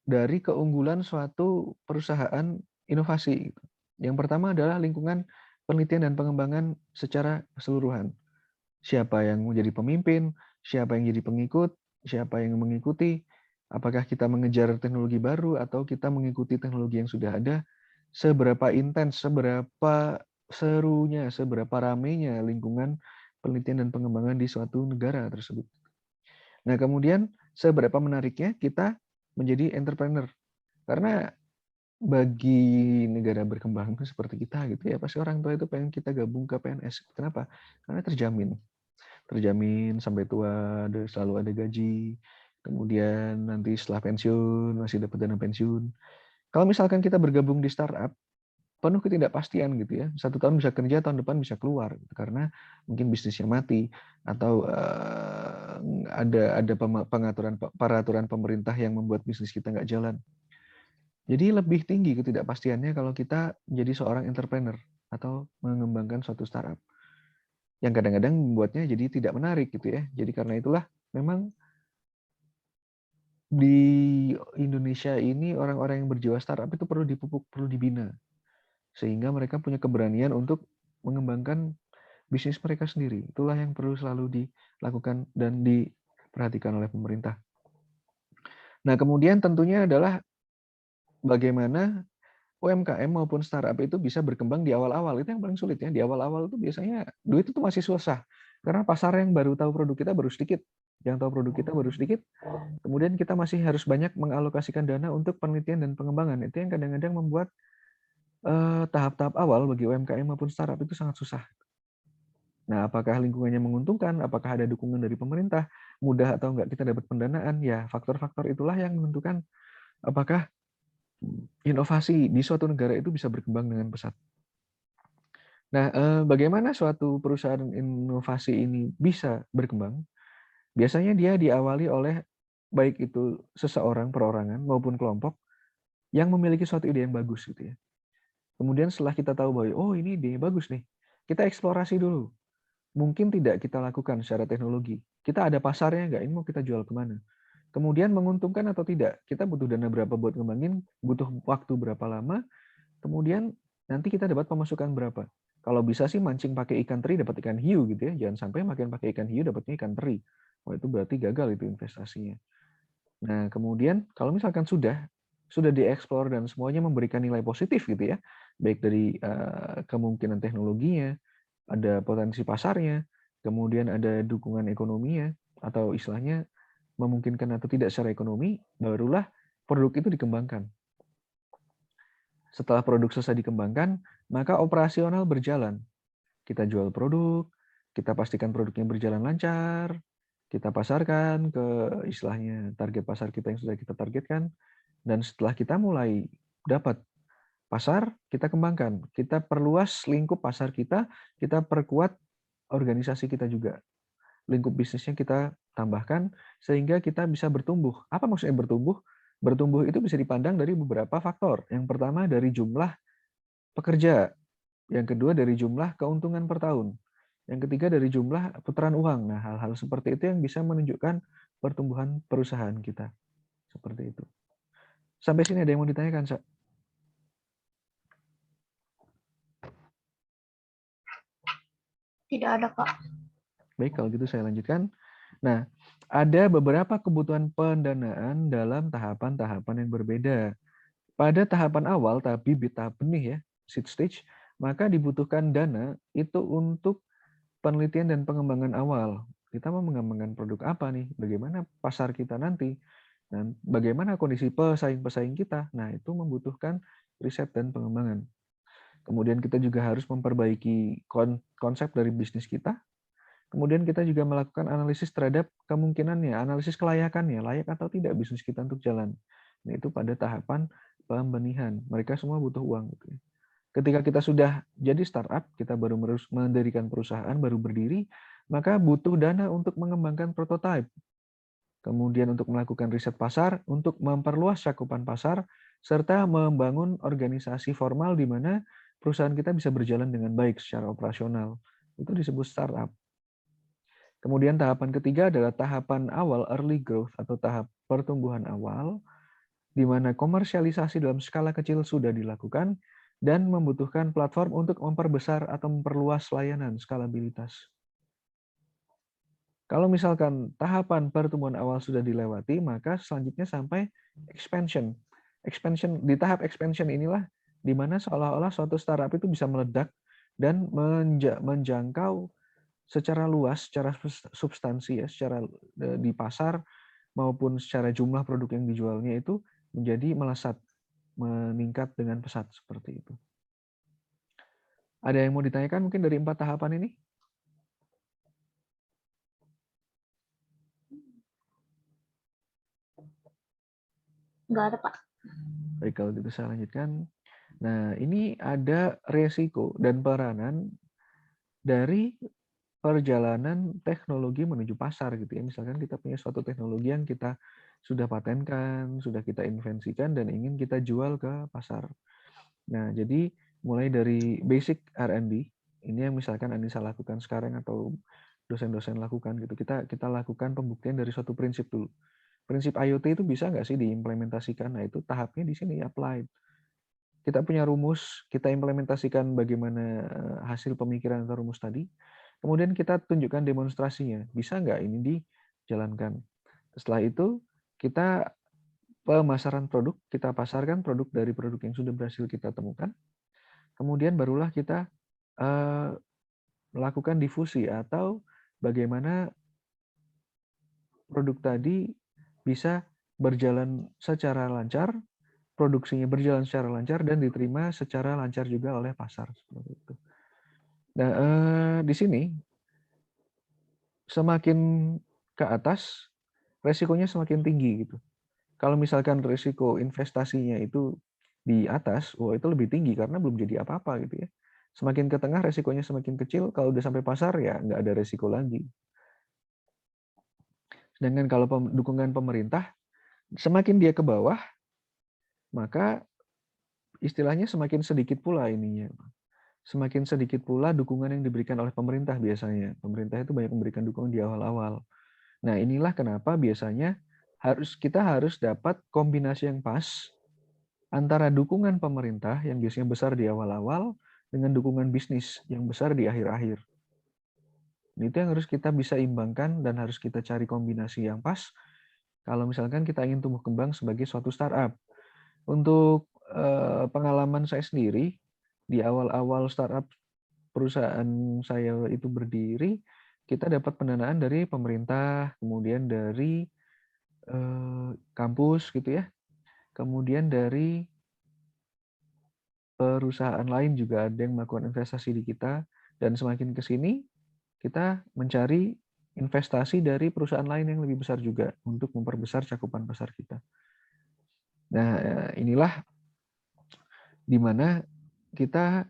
dari keunggulan suatu perusahaan inovasi? Yang pertama adalah lingkungan penelitian dan pengembangan secara keseluruhan. Siapa yang menjadi pemimpin, siapa yang jadi pengikut, siapa yang mengikuti, Apakah kita mengejar teknologi baru atau kita mengikuti teknologi yang sudah ada? Seberapa intens, seberapa serunya, seberapa ramainya lingkungan penelitian dan pengembangan di suatu negara tersebut. Nah, kemudian seberapa menariknya kita menjadi entrepreneur. Karena bagi negara berkembang seperti kita gitu ya, pasti orang tua itu pengen kita gabung ke PNS. Kenapa? Karena terjamin sampai tua, selalu ada gaji. Kemudian nanti setelah pensiun masih dapat dana pensiun. Kalau misalkan kita bergabung di startup, penuh ketidakpastian gitu ya. 1 tahun bisa kerja, tahun depan bisa keluar gitu, karena mungkin bisnisnya mati atau ada peraturan pemerintah yang membuat bisnis kita nggak jalan. Jadi lebih tinggi ketidakpastiannya kalau kita menjadi seorang entrepreneur atau mengembangkan suatu startup. Yang kadang-kadang membuatnya jadi tidak menarik gitu ya. Jadi karena itulah memang di Indonesia ini orang-orang yang berjiwa startup itu perlu dipupuk, perlu dibina. Sehingga mereka punya keberanian untuk mengembangkan bisnis mereka sendiri. Itulah yang perlu selalu dilakukan dan diperhatikan oleh pemerintah. Nah, kemudian tentunya adalah bagaimana UMKM maupun startup itu bisa berkembang di awal-awal. Itu yang paling sulit ya. Di awal-awal itu biasanya duit itu masih susah. Karena pasar yang baru tahu produk kita baru sedikit. Yang tahu produk kita baru sedikit. Kemudian kita masih harus banyak mengalokasikan dana untuk penelitian dan pengembangan. Itu yang kadang-kadang membuat tahap-tahap awal bagi UMKM maupun startup itu sangat susah. Nah, apakah lingkungannya menguntungkan? Apakah ada dukungan dari pemerintah? Mudah atau enggak kita dapat pendanaan? Ya, faktor-faktor itulah yang menentukan apakah inovasi di suatu negara itu bisa berkembang dengan pesat. Nah, bagaimana suatu perusahaan inovasi ini bisa berkembang? Biasanya dia diawali oleh baik itu seseorang perorangan maupun kelompok yang memiliki suatu ide yang bagus gitu ya. Kemudian setelah kita tahu bahwa oh ini ide bagus nih, kita eksplorasi dulu. Mungkin tidak kita lakukan secara teknologi. Kita ada pasarnya nggak? Ini mau kita jual kemana? Kemudian menguntungkan atau tidak? Kita butuh dana berapa buat ngembangin? Butuh waktu berapa lama? Kemudian nanti kita dapat pemasukan berapa? Kalau bisa sih mancing pakai ikan teri dapat ikan hiu gitu ya. Jangan sampai makin pakai ikan hiu dapatnya ikan teri. Wah itu berarti gagal itu investasinya. Nah kemudian kalau misalkan sudah dieksplor dan semuanya memberikan nilai positif gitu ya, baik dari kemungkinan teknologinya, ada potensi pasarnya, kemudian ada dukungan ekonominya, atau istilahnya memungkinkan atau tidak secara ekonomi, barulah produk itu dikembangkan. Setelah produk selesai dikembangkan, maka operasional berjalan. Kita jual produk, kita pastikan produknya berjalan lancar, kita pasarkan ke istilahnya target pasar kita yang sudah kita targetkan, dan setelah kita mulai dapat pasar, kita kembangkan. Kita perluas lingkup pasar kita perkuat organisasi kita juga. Lingkup bisnisnya kita tambahkan sehingga kita bisa bertumbuh. Apa maksudnya bertumbuh? Bertumbuh itu bisa dipandang dari beberapa faktor. Yang pertama dari jumlah pekerja. Yang kedua dari jumlah keuntungan per tahun. Yang ketiga dari jumlah putaran uang. Nah, hal-hal seperti itu yang bisa menunjukkan pertumbuhan perusahaan kita. Seperti itu. Sampai sini ada yang mau ditanyakan, Sa? Tidak ada, Pak. Baik, kalau gitu saya lanjutkan. Nah, ada beberapa kebutuhan pendanaan dalam tahapan-tahapan yang berbeda. Pada tahapan awal, tahap bibit, tahap benih ya, seed stage, maka dibutuhkan dana itu untuk penelitian dan pengembangan awal. Kita mau mengembangkan produk apa nih? Bagaimana pasar kita nanti? Dan bagaimana kondisi pesaing-pesaing kita? Nah, itu membutuhkan riset dan pengembangan. Kemudian kita juga harus memperbaiki konsep dari bisnis kita. Kemudian kita juga melakukan analisis terhadap kemungkinannya, analisis kelayakannya, layak atau tidak bisnis kita untuk jalan. Nah, itu pada tahapan pembenihan. Mereka semua butuh uang. Gitu. Ketika kita sudah jadi startup, kita baru mendirikan perusahaan, baru berdiri, maka butuh dana untuk mengembangkan prototipe. Kemudian untuk melakukan riset pasar, untuk memperluas cakupan pasar, serta membangun organisasi formal di mana perusahaan kita bisa berjalan dengan baik secara operasional. Itu disebut startup. Kemudian tahapan ketiga adalah tahapan awal early growth atau tahap pertumbuhan awal, di mana komersialisasi dalam skala kecil sudah dilakukan dan membutuhkan platform untuk memperbesar atau memperluas layanan skalabilitas. Kalau misalkan tahapan pertumbuhan awal sudah dilewati, maka selanjutnya sampai expansion. Expansion di tahap expansion inilah di mana seolah-olah suatu startup itu bisa meledak dan menjangkau secara luas, secara substansi ya, secara di pasar maupun secara jumlah produk yang dijualnya itu menjadi melesat, meningkat dengan pesat seperti itu. Ada yang mau ditanyakan mungkin dari 4 tahapan ini? Nggak ada, Pak. Baik, kalau gitu saya lanjutkan. Nah, ini ada resiko dan peranan dari perjalanan teknologi menuju pasar gitu ya. Misalkan kita punya suatu teknologi yang kita sudah patenkan, sudah kita invensikan dan ingin kita jual ke pasar. Nah, jadi mulai dari basic R&D, ini yang misalkan Anissa lakukan sekarang atau dosen-dosen lakukan gitu. Kita lakukan pembuktian dari suatu prinsip dulu. Prinsip IoT itu bisa nggak sih diimplementasikan? Nah, itu tahapnya di sini applied. Kita punya rumus, kita implementasikan bagaimana hasil pemikiran atau rumus tadi. Kemudian kita tunjukkan demonstrasinya. Bisa nggak ini dijalankan? Setelah itu, kita pemasaran produk, kita pasarkan produk dari produk yang sudah berhasil kita temukan. Kemudian barulah kita melakukan difusi atau bagaimana produk tadi bisa berjalan secara lancar, produksinya berjalan secara lancar dan diterima secara lancar juga oleh pasar seperti itu. Nah, di sini semakin ke atas resikonya semakin tinggi gitu. Kalau misalkan risiko investasinya itu di atas, wah itu lebih tinggi karena belum jadi apa-apa gitu ya. Semakin ke tengah resikonya semakin kecil, kalau udah sampai pasar ya nggak ada resiko lagi. Sedangkan kalau dukungan pemerintah, semakin dia ke bawah, maka istilahnya semakin sedikit pula ininya. Semakin sedikit pula dukungan yang diberikan oleh pemerintah biasanya. Pemerintah itu banyak memberikan dukungan di awal-awal. Nah, inilah kenapa biasanya kita harus dapat kombinasi yang pas antara dukungan pemerintah yang biasanya besar di awal-awal dengan dukungan bisnis yang besar di akhir-akhir. Itu yang harus kita bisa imbangkan dan harus kita cari kombinasi yang pas kalau misalkan kita ingin tumbuh kembang sebagai suatu startup. Untuk pengalaman saya sendiri, di awal-awal startup perusahaan saya itu berdiri, kita dapat pendanaan dari pemerintah, kemudian dari kampus gitu ya, kemudian dari perusahaan lain juga ada yang melakukan investasi di kita, dan semakin ke sini kita mencari investasi dari perusahaan lain yang lebih besar juga untuk memperbesar cakupan pasar kita. Nah, inilah di mana kita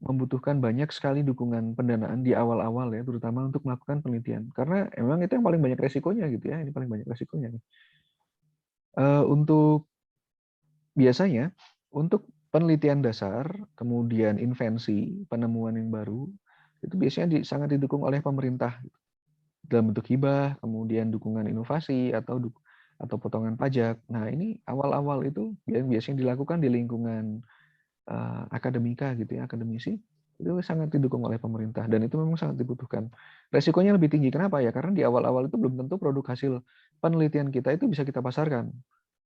membutuhkan banyak sekali dukungan pendanaan di awal-awal ya, terutama untuk melakukan penelitian. Karena emang itu yang paling banyak resikonya gitu ya, ini paling banyak resikonya. Untuk biasanya, untuk penelitian dasar, kemudian invensi, penemuan yang baru, itu biasanya sangat didukung oleh pemerintah dalam bentuk hibah, kemudian dukungan inovasi atau potongan pajak. Nah, ini awal-awal itu biasanya dilakukan di lingkungan akademika gitu ya, akademisi, itu sangat didukung oleh pemerintah dan itu memang sangat dibutuhkan. Resikonya lebih tinggi. Kenapa ya? Karena di awal-awal itu belum tentu produk hasil penelitian kita itu bisa kita pasarkan.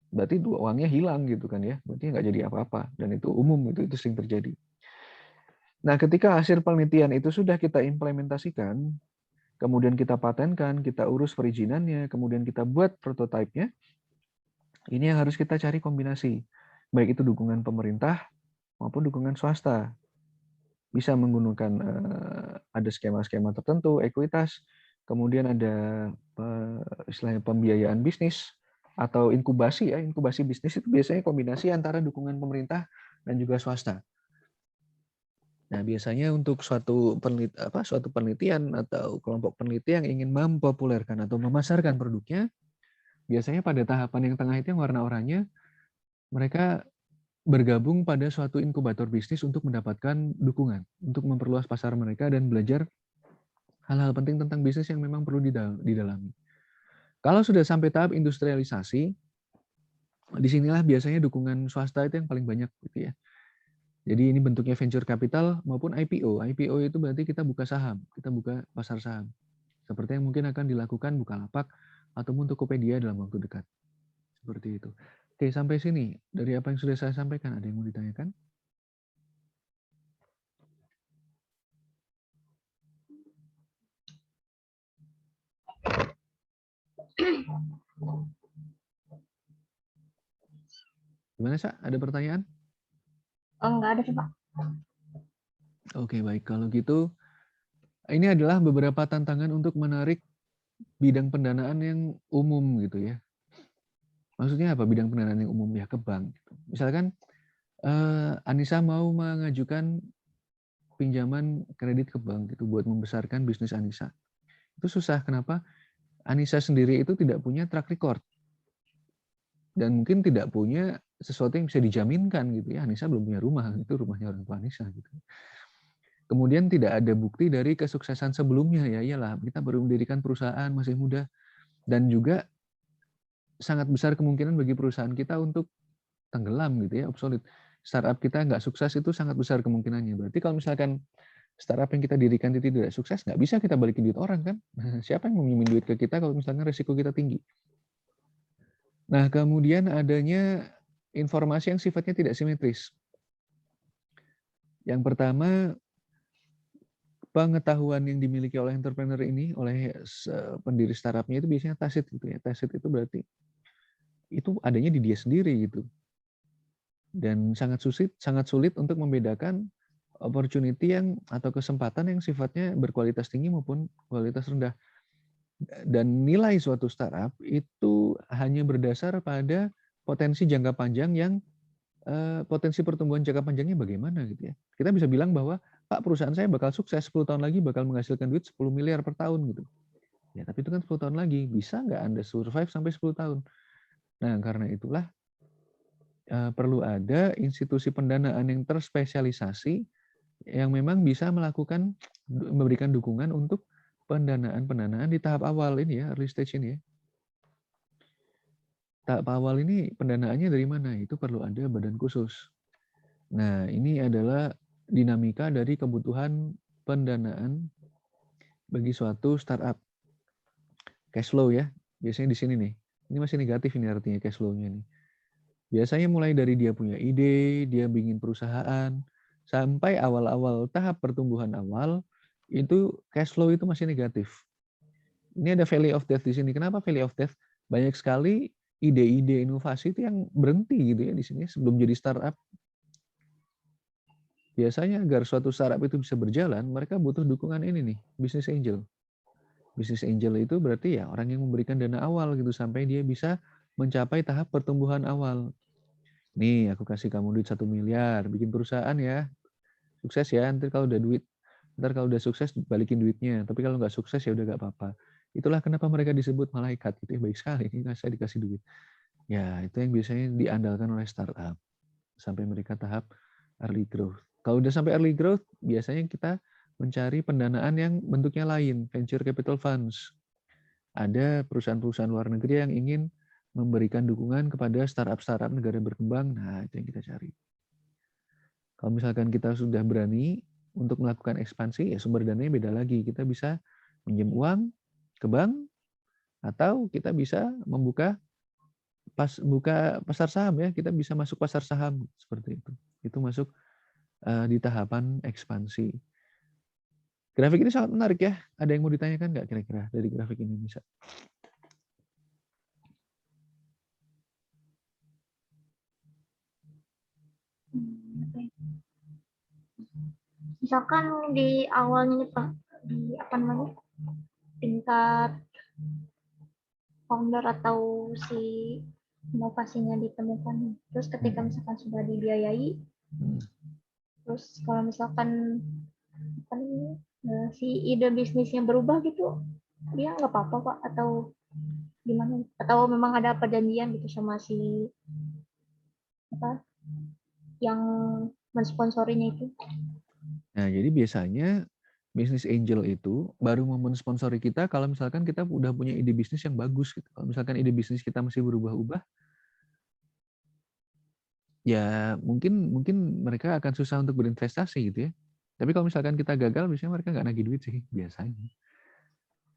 Berarti uangnya hilang gitu kan ya. Berarti nggak jadi apa-apa dan itu umum, itu sering terjadi. Nah, ketika hasil penelitian itu sudah kita implementasikan, kemudian kita patenkan, kita urus perizinannya, kemudian kita buat prototipenya, ini yang harus kita cari kombinasi. Baik itu dukungan pemerintah maupun dukungan swasta. Bisa menggunakan ada skema-skema tertentu, ekuitas, kemudian ada istilahnya pembiayaan bisnis atau inkubasi ya, inkubasi bisnis itu biasanya kombinasi antara dukungan pemerintah dan juga swasta. Nah, biasanya untuk suatu penelitian atau kelompok peneliti yang ingin mempopulerkan atau memasarkan produknya, biasanya pada tahapan yang tengah itu yang warna oranye, mereka bergabung pada suatu inkubator bisnis untuk mendapatkan dukungan, untuk memperluas pasar mereka dan belajar hal-hal penting tentang bisnis yang memang perlu didalami. Kalau sudah sampai tahap industrialisasi, disinilah biasanya dukungan swasta itu yang paling banyak gitu ya. Jadi ini bentuknya venture capital maupun IPO. IPO itu berarti kita buka saham, kita buka pasar saham. Seperti yang mungkin akan dilakukan Bukalapak ataupun Tokopedia dalam waktu dekat. Seperti itu. Oke, sampai sini. Dari apa yang sudah saya sampaikan, ada yang mau ditanyakan? Gimana, Sa? Ada pertanyaan? Oh, nggak ada sih, Pak. Oke, baik. Kalau gitu, ini adalah beberapa tantangan untuk menarik bidang pendanaan yang umum gitu ya. Maksudnya apa bidang pendanaan yang umum? Ya ke bank. Gitu. Misalkan Anissa mau mengajukan pinjaman kredit ke bank gitu buat membesarkan bisnis Anissa. Itu susah. Kenapa? Anissa sendiri itu tidak punya track record. Dan mungkin tidak punya sesuatu yang bisa dijaminkan gitu ya. Anissa belum punya rumah, itu rumahnya orang tua Anissa gitu. Kemudian tidak ada bukti dari kesuksesan sebelumnya, ya iyalah kita baru mendirikan perusahaan masih muda, dan juga sangat besar kemungkinan bagi perusahaan kita untuk tenggelam gitu ya, obsolete. Startup kita nggak sukses itu sangat besar kemungkinannya. Berarti kalau misalkan startup yang kita dirikan itu tidak sukses, nggak bisa kita balikin duit orang kan. Siapa yang mau minjemin duit ke kita kalau misalnya risiko kita tinggi. Nah, kemudian adanya informasi yang sifatnya tidak simetris. Yang pertama, pengetahuan yang dimiliki oleh entrepreneur ini, oleh pendiri startupnya itu biasanya tacit gitu ya. Tacit itu berarti itu adanya di dia sendiri gitu. Dan sangat sulit untuk membedakan opportunity yang atau kesempatan yang sifatnya berkualitas tinggi maupun kualitas rendah. Dan nilai suatu startup itu hanya berdasar pada potensi jangka panjang yang potensi pertumbuhan jangka panjangnya bagaimana gitu ya. Kita bisa bilang bahwa Pak, perusahaan saya bakal sukses 10 tahun lagi bakal menghasilkan duit 10 miliar per tahun gitu. Ya, tapi itu kan 10 tahun lagi. Bisa nggak Anda survive sampai 10 tahun? Nah, karena itulah perlu ada institusi pendanaan yang terspesialisasi yang memang bisa memberikan dukungan untuk pendanaan di tahap awal ini ya, early stage ini ya. Tahap awal ini pendanaannya dari mana? Itu perlu ada badan khusus. Nah, ini adalah dinamika dari kebutuhan pendanaan bagi suatu startup. Cash flow ya, biasanya di sini nih. Ini masih negatif ini artinya cash flow-nya nih. Biasanya mulai dari dia punya ide, dia bikin perusahaan, sampai awal-awal tahap pertumbuhan awal, itu cash flow itu masih negatif. Ini ada valley of death di sini. Kenapa valley of death? Banyak sekali ide-ide inovasi itu yang berhenti gitu ya di sini sebelum jadi startup. Biasanya agar suatu startup itu bisa berjalan, mereka butuh dukungan ini nih, business angel. Business angel itu berarti ya orang yang memberikan dana awal gitu sampai dia bisa mencapai tahap pertumbuhan awal. Nih, aku kasih kamu duit 1 miliar, bikin perusahaan ya. Sukses ya, ntar kalau udah sukses balikin duitnya. Tapi kalau nggak sukses ya udah nggak apa-apa. Itulah kenapa mereka disebut malaikat gitu ya. Baik sekali, ini saya dikasih duit. Ya, itu yang biasanya diandalkan oleh startup. Sampai mereka tahap early growth. Kalau udah sampai early growth, biasanya kita mencari pendanaan yang bentuknya lain, venture capital funds. Ada perusahaan-perusahaan luar negeri yang ingin memberikan dukungan kepada startup-startup negara berkembang, nah itu yang kita cari. Kalau misalkan kita sudah berani untuk melakukan ekspansi, ya sumber dananya beda lagi. Kita bisa minjem uang ke bank, atau kita bisa buka pasar saham ya. Kita bisa masuk pasar saham seperti itu. Itu masuk di tahapan ekspansi. Grafik ini sangat menarik ya. Ada yang mau ditanyakan nggak kira-kira dari grafik ini bisa? Misalkan di awalnya nih Pak, di apa namanya, tingkat founder atau si inovasinya ditemukan. Terus ketika misalkan sudah dibiayai, terus kalau misalkan apa namanya, si ide bisnisnya berubah gitu, dia nggak apa-apa Pak, atau gimana? Atau memang ada perjanjian gitu sama si apa yang mensponsorinya itu? Nah, jadi biasanya bisnis angel itu baru mau mensponsori kita kalau misalkan kita udah punya ide bisnis yang bagus gitu. Kalau misalkan ide bisnis kita masih berubah-ubah, ya mungkin mereka akan susah untuk berinvestasi gitu ya. Tapi kalau misalkan kita gagal, biasanya mereka nggak nagih duit sih biasanya.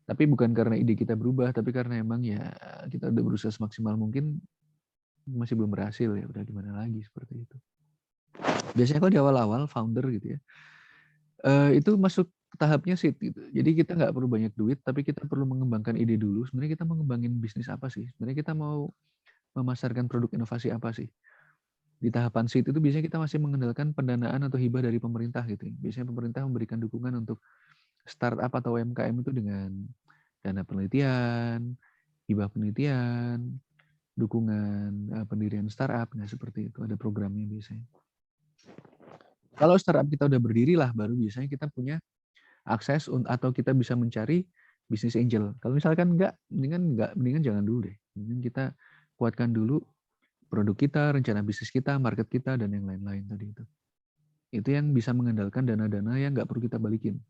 Tapi bukan karena ide kita berubah, tapi karena emang ya kita udah berusaha semaksimal mungkin, masih belum berhasil, ya udah gimana lagi, seperti itu. Biasanya kalau di awal-awal founder gitu ya, itu masuk tahapnya seed gitu. Jadi kita nggak perlu banyak duit, tapi kita perlu mengembangkan ide dulu. Sebenarnya kita mau ngembangin bisnis apa sih? Sebenarnya kita mau memasarkan produk inovasi apa sih? Di tahapan seed itu biasanya kita masih mengandalkan pendanaan atau hibah dari pemerintah gitu. Biasanya pemerintah memberikan dukungan untuk startup atau UMKM itu dengan dana penelitian, hibah penelitian, dukungan pendirian startup, nah seperti itu, ada programnya biasanya. Kalau startup kita udah berdiri lah, baru biasanya kita punya akses atau kita bisa mencari bisnis angel. Kalau misalkan enggak, mendingan jangan dulu deh. Mending kita kuatkan dulu produk kita, rencana bisnis kita, market kita, dan yang lain-lain tadi itu. Itu yang bisa mengandalkan dana-dana yang nggak perlu kita balikin.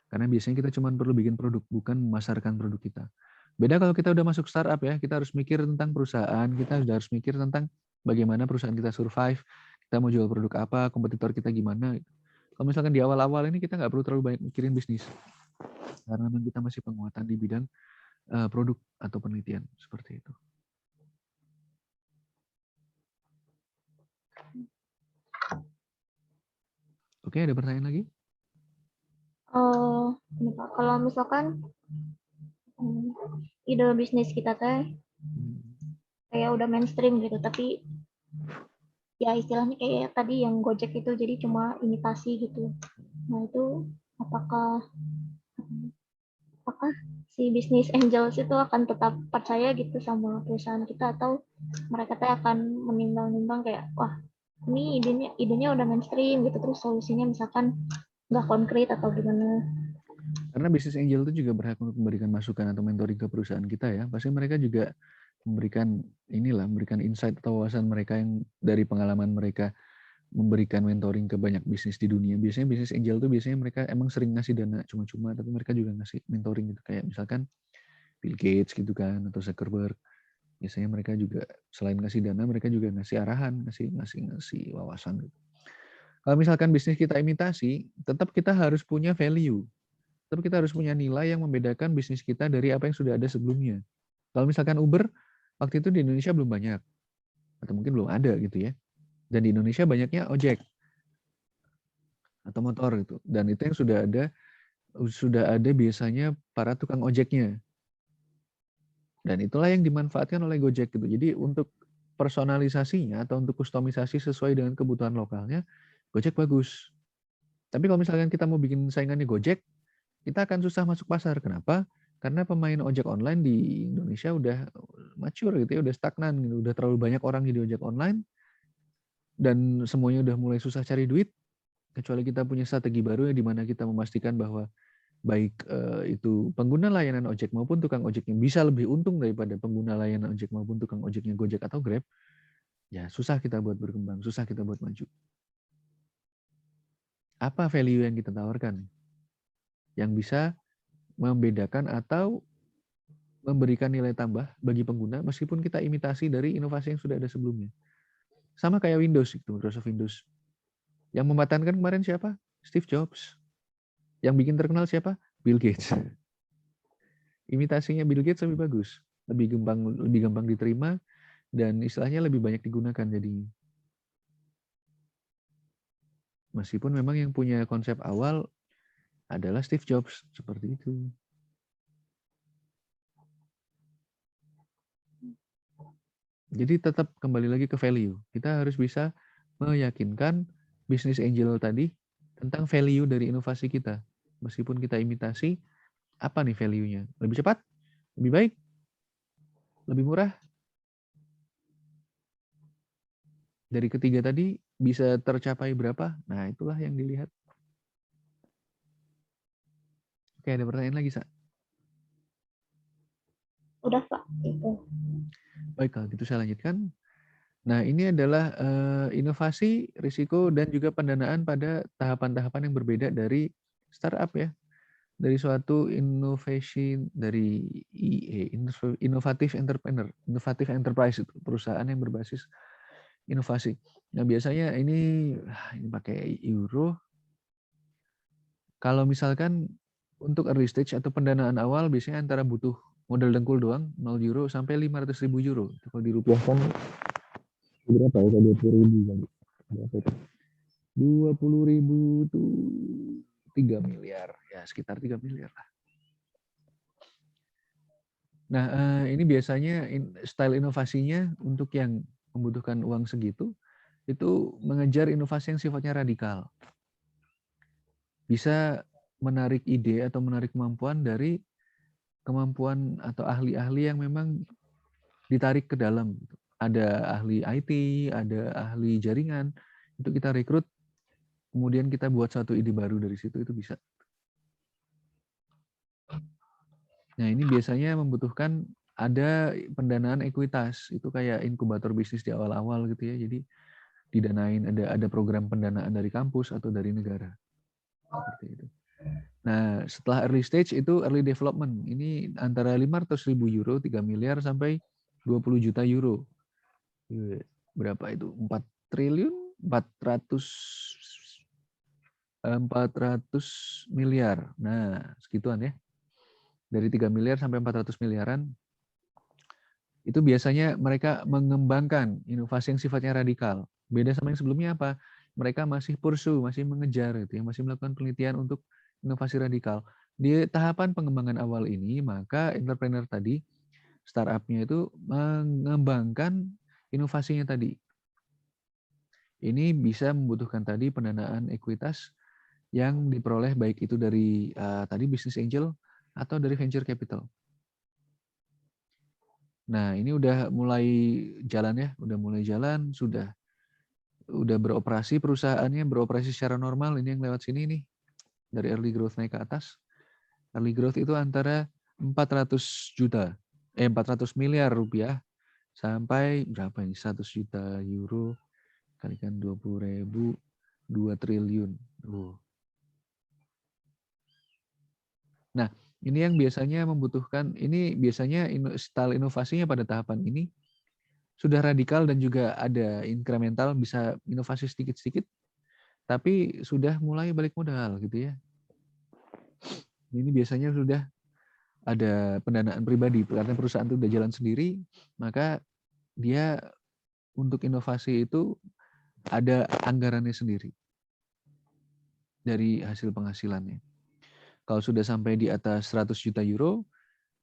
Karena biasanya kita cuma perlu bikin produk, bukan memasarkan produk kita. Beda kalau kita udah masuk startup ya, kita harus mikir tentang perusahaan, kita sudah harus mikir tentang bagaimana perusahaan kita survive, kita mau jual produk apa, kompetitor kita gimana. Kalau misalkan di awal-awal ini kita nggak perlu terlalu banyak mikirin bisnis. Karena memang kita masih penguatan di bidang produk atau penelitian, seperti itu. Oke, ada pertanyaan lagi? Ini Pak, kalau misalkan ide bisnis kita teh kayak udah mainstream gitu, tapi ya istilahnya kayak tadi yang Gojek itu jadi cuma imitasi gitu. Nah itu apakah si bisnis angels itu akan tetap percaya gitu sama perusahaan kita, atau mereka teh akan menimbang-nimbang kayak wah ini idenya udah mainstream gitu, terus solusinya misalkan nggak konkret atau gimana? Karena bisnis angel itu juga berhak untuk memberikan masukan atau mentoring ke perusahaan kita ya. Pasti mereka juga memberikan memberikan insight atau wawasan mereka yang dari pengalaman mereka, memberikan mentoring ke banyak bisnis di dunia. Biasanya bisnis angel itu biasanya mereka emang sering ngasih dana cuma-cuma, tapi mereka juga ngasih mentoring gitu. Kayak misalkan Bill Gates gitu kan, atau Zuckerberg. Biasanya mereka juga selain ngasih dana, mereka juga ngasih arahan, ngasih wawasan gitu. Kalau misalkan bisnis kita imitasi, tetap kita harus punya value. Tetap kita harus punya nilai yang membedakan bisnis kita dari apa yang sudah ada sebelumnya. Kalau misalkan Uber, waktu itu di Indonesia belum banyak. Atau mungkin belum ada gitu ya. Dan di Indonesia banyaknya ojek atau motor gitu. Dan itu yang sudah ada biasanya para tukang ojeknya. Dan itulah yang dimanfaatkan oleh Gojek gitu. Jadi untuk personalisasinya atau untuk kustomisasi sesuai dengan kebutuhan lokalnya, Gojek bagus. Tapi kalau misalkan kita mau bikin saingannya Gojek, kita akan susah masuk pasar. Kenapa? Karena pemain ojek online di Indonesia udah mature gitu ya, udah stagnan gitu. Udah terlalu banyak orang jadi ojek online dan semuanya udah mulai susah cari duit. Kecuali kita punya strategi baru ya, di mana kita memastikan bahwa baik itu pengguna layanan ojek maupun tukang ojeknya bisa lebih untung daripada pengguna layanan ojek maupun tukang ojeknya Gojek atau Grab, ya susah kita buat berkembang, susah kita buat maju. Apa value yang kita tawarkan yang bisa membedakan atau memberikan nilai tambah bagi pengguna meskipun kita imitasi dari inovasi yang sudah ada sebelumnya. Sama kayak Windows itu, Microsoft Windows. Yang membatalkan kemarin siapa? Steve Jobs. Yang bikin terkenal siapa? Bill Gates. Imitasinya Bill Gates lebih bagus, lebih gampang diterima, dan istilahnya lebih banyak digunakan jadinya. Meskipun memang yang punya konsep awal adalah Steve Jobs, seperti itu. Jadi tetap kembali lagi ke value. Kita harus bisa meyakinkan bisnis angel tadi tentang value dari inovasi kita. Meskipun kita imitasi, apa nih value-nya? Lebih cepat? Lebih baik? Lebih murah? Dari ketiga tadi bisa tercapai berapa? Nah, itulah yang dilihat. Oke, ada pertanyaan lagi, Sa? Udah Pak, itu. Baik, kalau gitu saya lanjutkan. Nah, ini adalah inovasi, risiko, dan juga pendanaan pada tahapan-tahapan yang berbeda dari startup ya. Dari suatu inovasi dari inovatif enterprise itu, perusahaan yang berbasis inovasi. Nah, biasanya ini pakai euro. Kalau misalkan Untuk early stage atau pendanaan awal biasanya antara butuh modal dengkul doang, 0 euro sampai 500.000 euro. Itu kalau dirupiahkan berapa ya? 20.000 kali. Berapa itu? 20.000 itu 3 miliar. Ya, sekitar 3 miliar lah. Nah, ini biasanya style inovasinya untuk yang membutuhkan uang segitu, itu mengejar inovasi yang sifatnya radikal. Bisa menarik ide atau menarik kemampuan dari kemampuan atau ahli-ahli yang memang ditarik ke dalam. Ada ahli IT, ada ahli jaringan, itu kita rekrut, kemudian kita buat satu ide baru dari situ, itu bisa. Nah, ini biasanya membutuhkan ada pendanaan ekuitas, itu kayak inkubator bisnis di awal-awal gitu ya. Jadi didanain, ada program pendanaan dari kampus atau dari negara. Seperti itu. Nah, setelah early stage itu early development. Ini antara 500.000 euro, 3 miliar sampai 20 juta euro. Berapa itu? 4 triliun? 400 miliar. Nah, segituan ya. Dari 3 miliar sampai 400 miliaran. Itu biasanya mereka mengembangkan inovasi yang sifatnya radikal. Beda sama yang sebelumnya apa? Mereka masih pursue, masih mengejar gitu ya, masih melakukan penelitian untuk inovasi radikal. Di tahapan pengembangan awal ini, maka entrepreneur tadi, startup-nya itu mengembangkan inovasinya tadi. Ini bisa membutuhkan tadi pendanaan ekuitas yang diperoleh baik itu dari tadi business angel atau dari venture capital. Nah, ini udah mulai jalan ya, sudah beroperasi perusahaannya, beroperasi secara normal. Ini yang lewat sini nih, dari early growth naik ke atas. Early growth itu antara 400 miliar rupiah sampai berapa ini? 100 juta euro kalikan 20.000, 2 triliun. Nah, ini yang biasanya membutuhkan, ini biasanya style inovasinya pada tahapan ini sudah radikal dan juga ada incremental, bisa inovasi sedikit-sedikit, tapi sudah mulai balik modal gitu ya. Ini biasanya sudah ada pendanaan pribadi, karena perusahaan itu udah jalan sendiri, maka dia untuk inovasi itu ada anggarannya sendiri dari hasil penghasilannya. Kalau sudah sampai di atas 100 juta euro,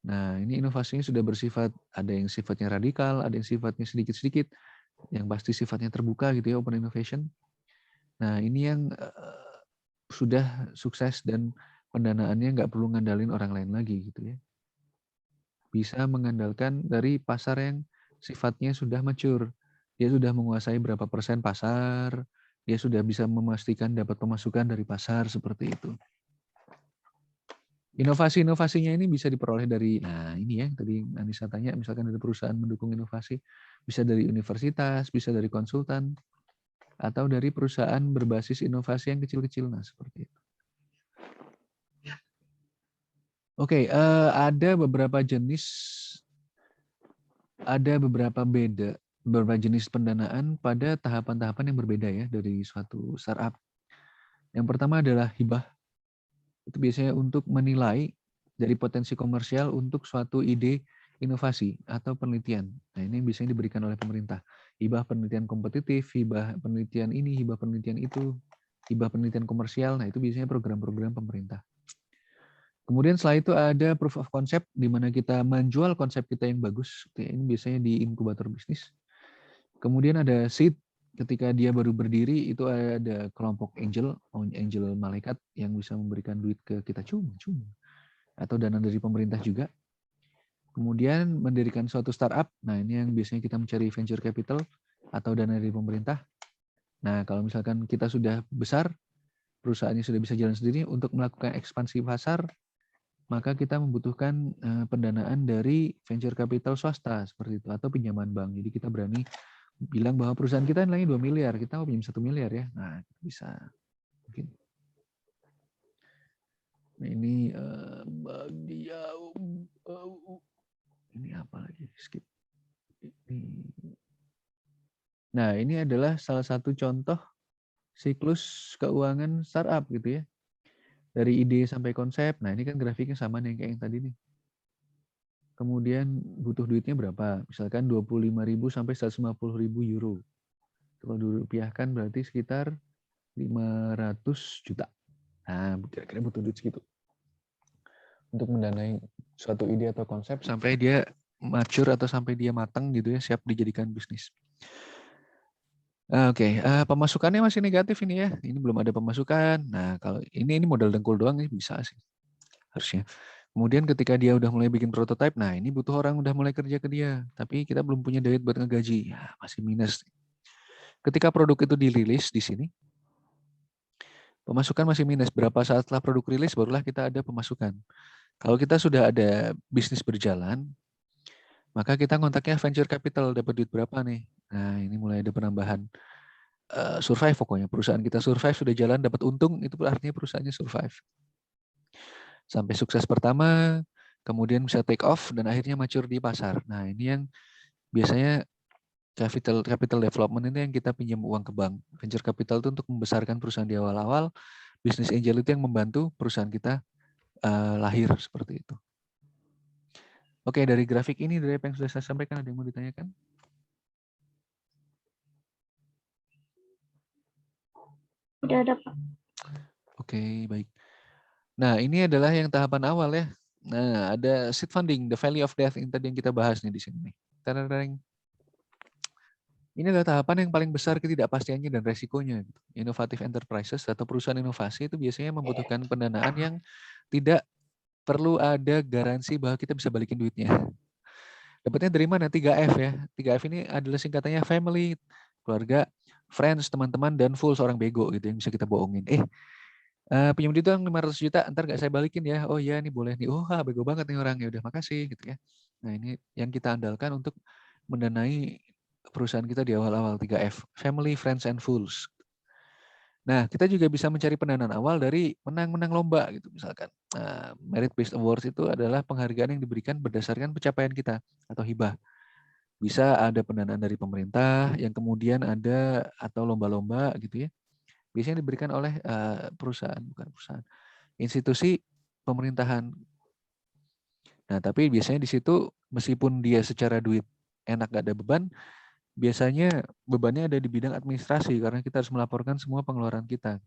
nah ini inovasinya sudah bersifat, ada yang sifatnya radikal, ada yang sifatnya sedikit-sedikit, yang pasti sifatnya terbuka gitu ya, open innovation. Nah ini yang sudah sukses dan pendanaannya nggak perlu ngandalin orang lain lagi gitu ya. Bisa mengandalkan dari pasar yang sifatnya sudah mature. Dia sudah menguasai berapa persen pasar, dia sudah bisa memastikan dapat pemasukan dari pasar, seperti itu. Inovasi-inovasinya ini bisa diperoleh dari, nah ini ya, tadi Anissa tanya, misalkan dari perusahaan mendukung inovasi, bisa dari universitas, bisa dari konsultan, atau dari perusahaan berbasis inovasi yang kecil-kecil, nah seperti itu. Oke, ada beberapa jenis pendanaan pada tahapan-tahapan yang berbeda ya dari suatu startup. Yang pertama adalah hibah. Itu biasanya untuk menilai dari potensi komersial untuk suatu ide inovasi atau penelitian. Nah, ini biasanya diberikan oleh pemerintah. Hibah penelitian kompetitif, hibah penelitian ini, hibah penelitian itu, hibah penelitian komersial. Nah, itu biasanya program-program pemerintah. Kemudian setelah itu ada proof of concept, di mana kita menjual konsep kita yang bagus. Ini biasanya di inkubator bisnis. Kemudian ada seed, ketika dia baru berdiri, itu ada kelompok angel malaikat yang bisa memberikan duit ke kita cuma. Atau dana dari pemerintah juga. Kemudian mendirikan suatu startup, nah ini yang biasanya kita mencari venture capital atau dana dari pemerintah. Nah kalau misalkan kita sudah besar, perusahaannya sudah bisa jalan sendiri, untuk melakukan ekspansi pasar, maka kita membutuhkan pendanaan dari venture capital swasta seperti itu, atau pinjaman bank. Jadi kita berani bilang bahwa perusahaan kita nilainya 2 miliar, kita mau pinjam 1 miliar ya. Nah, bisa. Mungkin. Nah, ini ini apa lagi? Skip. Nah, ini adalah salah satu contoh siklus keuangan startup gitu ya. Dari ide sampai konsep. Nah, ini kan grafiknya sama nih kayak yang tadi nih. Kemudian butuh duitnya berapa? Misalkan 25.000 sampai 150.000 euro. Kalau dirupiahkan berarti sekitar 500 juta. Nah, kira-kira butuh duit segitu. Untuk mendanai suatu ide atau konsep sampai dia mature atau sampai dia matang gitu ya, siap dijadikan bisnis. Oke, pemasukannya masih negatif ini ya. Ini belum ada pemasukan. Nah, kalau ini modal dengkul doang nih bisa sih harusnya. Kemudian ketika dia udah mulai bikin prototype, nah ini butuh orang udah mulai kerja ke dia. Tapi kita belum punya duit buat ngegaji. Ya, masih minus. Ketika produk itu dirilis di sini, pemasukan masih minus. Berapa saat setelah produk rilis, barulah kita ada pemasukan. Kalau kita sudah ada bisnis berjalan, maka kita kontaknya venture capital, dapat duit berapa nih? Nah, ini mulai ada penambahan. Survive pokoknya. Perusahaan kita survive, sudah jalan, dapat untung, itu artinya perusahaannya survive. Sampai sukses pertama, kemudian bisa take off, dan akhirnya mature di pasar. Nah, ini yang biasanya capital development ini yang kita pinjam uang ke bank. Venture capital itu untuk membesarkan perusahaan di awal-awal, business angel itu yang membantu perusahaan kita lahir seperti itu. Oke, dari grafik ini, dari apa yang sudah saya sampaikan, ada yang mau ditanyakan? Tidak ada, Pak. Oke, baik. Nah, ini adalah yang tahapan awal ya. Nah, ada seed funding, the valley of death, yang tadi yang kita bahas nih di sini. Tadadadang. Ini adalah tahapan yang paling besar ketidakpastiannya dan resikonya. Innovative enterprises atau perusahaan inovasi itu biasanya membutuhkan pendanaan yang tidak perlu ada garansi bahwa kita bisa balikin duitnya. Dapatnya dari mana? 3F ya. 3F ini adalah singkatannya family, keluarga, friends, teman-teman, dan full seorang bego gitu yang bisa kita bohongin. Pinjam duit dong 500 juta, ntar gak saya balikin ya. Oh iya nih boleh nih. Oh bego banget nih orang. Ya udah makasih gitu ya. Nah ini yang kita andalkan untuk mendanai perusahaan kita di awal-awal 3F. Family, Friends, and Fools. Nah, kita juga bisa mencari pendanaan awal dari menang-menang lomba gitu misalkan. Nah, Merit Based Awards itu adalah penghargaan yang diberikan berdasarkan pencapaian kita atau hibah. Bisa ada pendanaan dari pemerintah yang kemudian ada atau lomba-lomba gitu ya. Biasanya diberikan oleh perusahaan, bukan perusahaan, institusi pemerintahan. Nah, tapi biasanya di situ meskipun dia secara duit enak gak ada beban, biasanya bebannya ada di bidang administrasi karena kita harus melaporkan semua pengeluaran kita.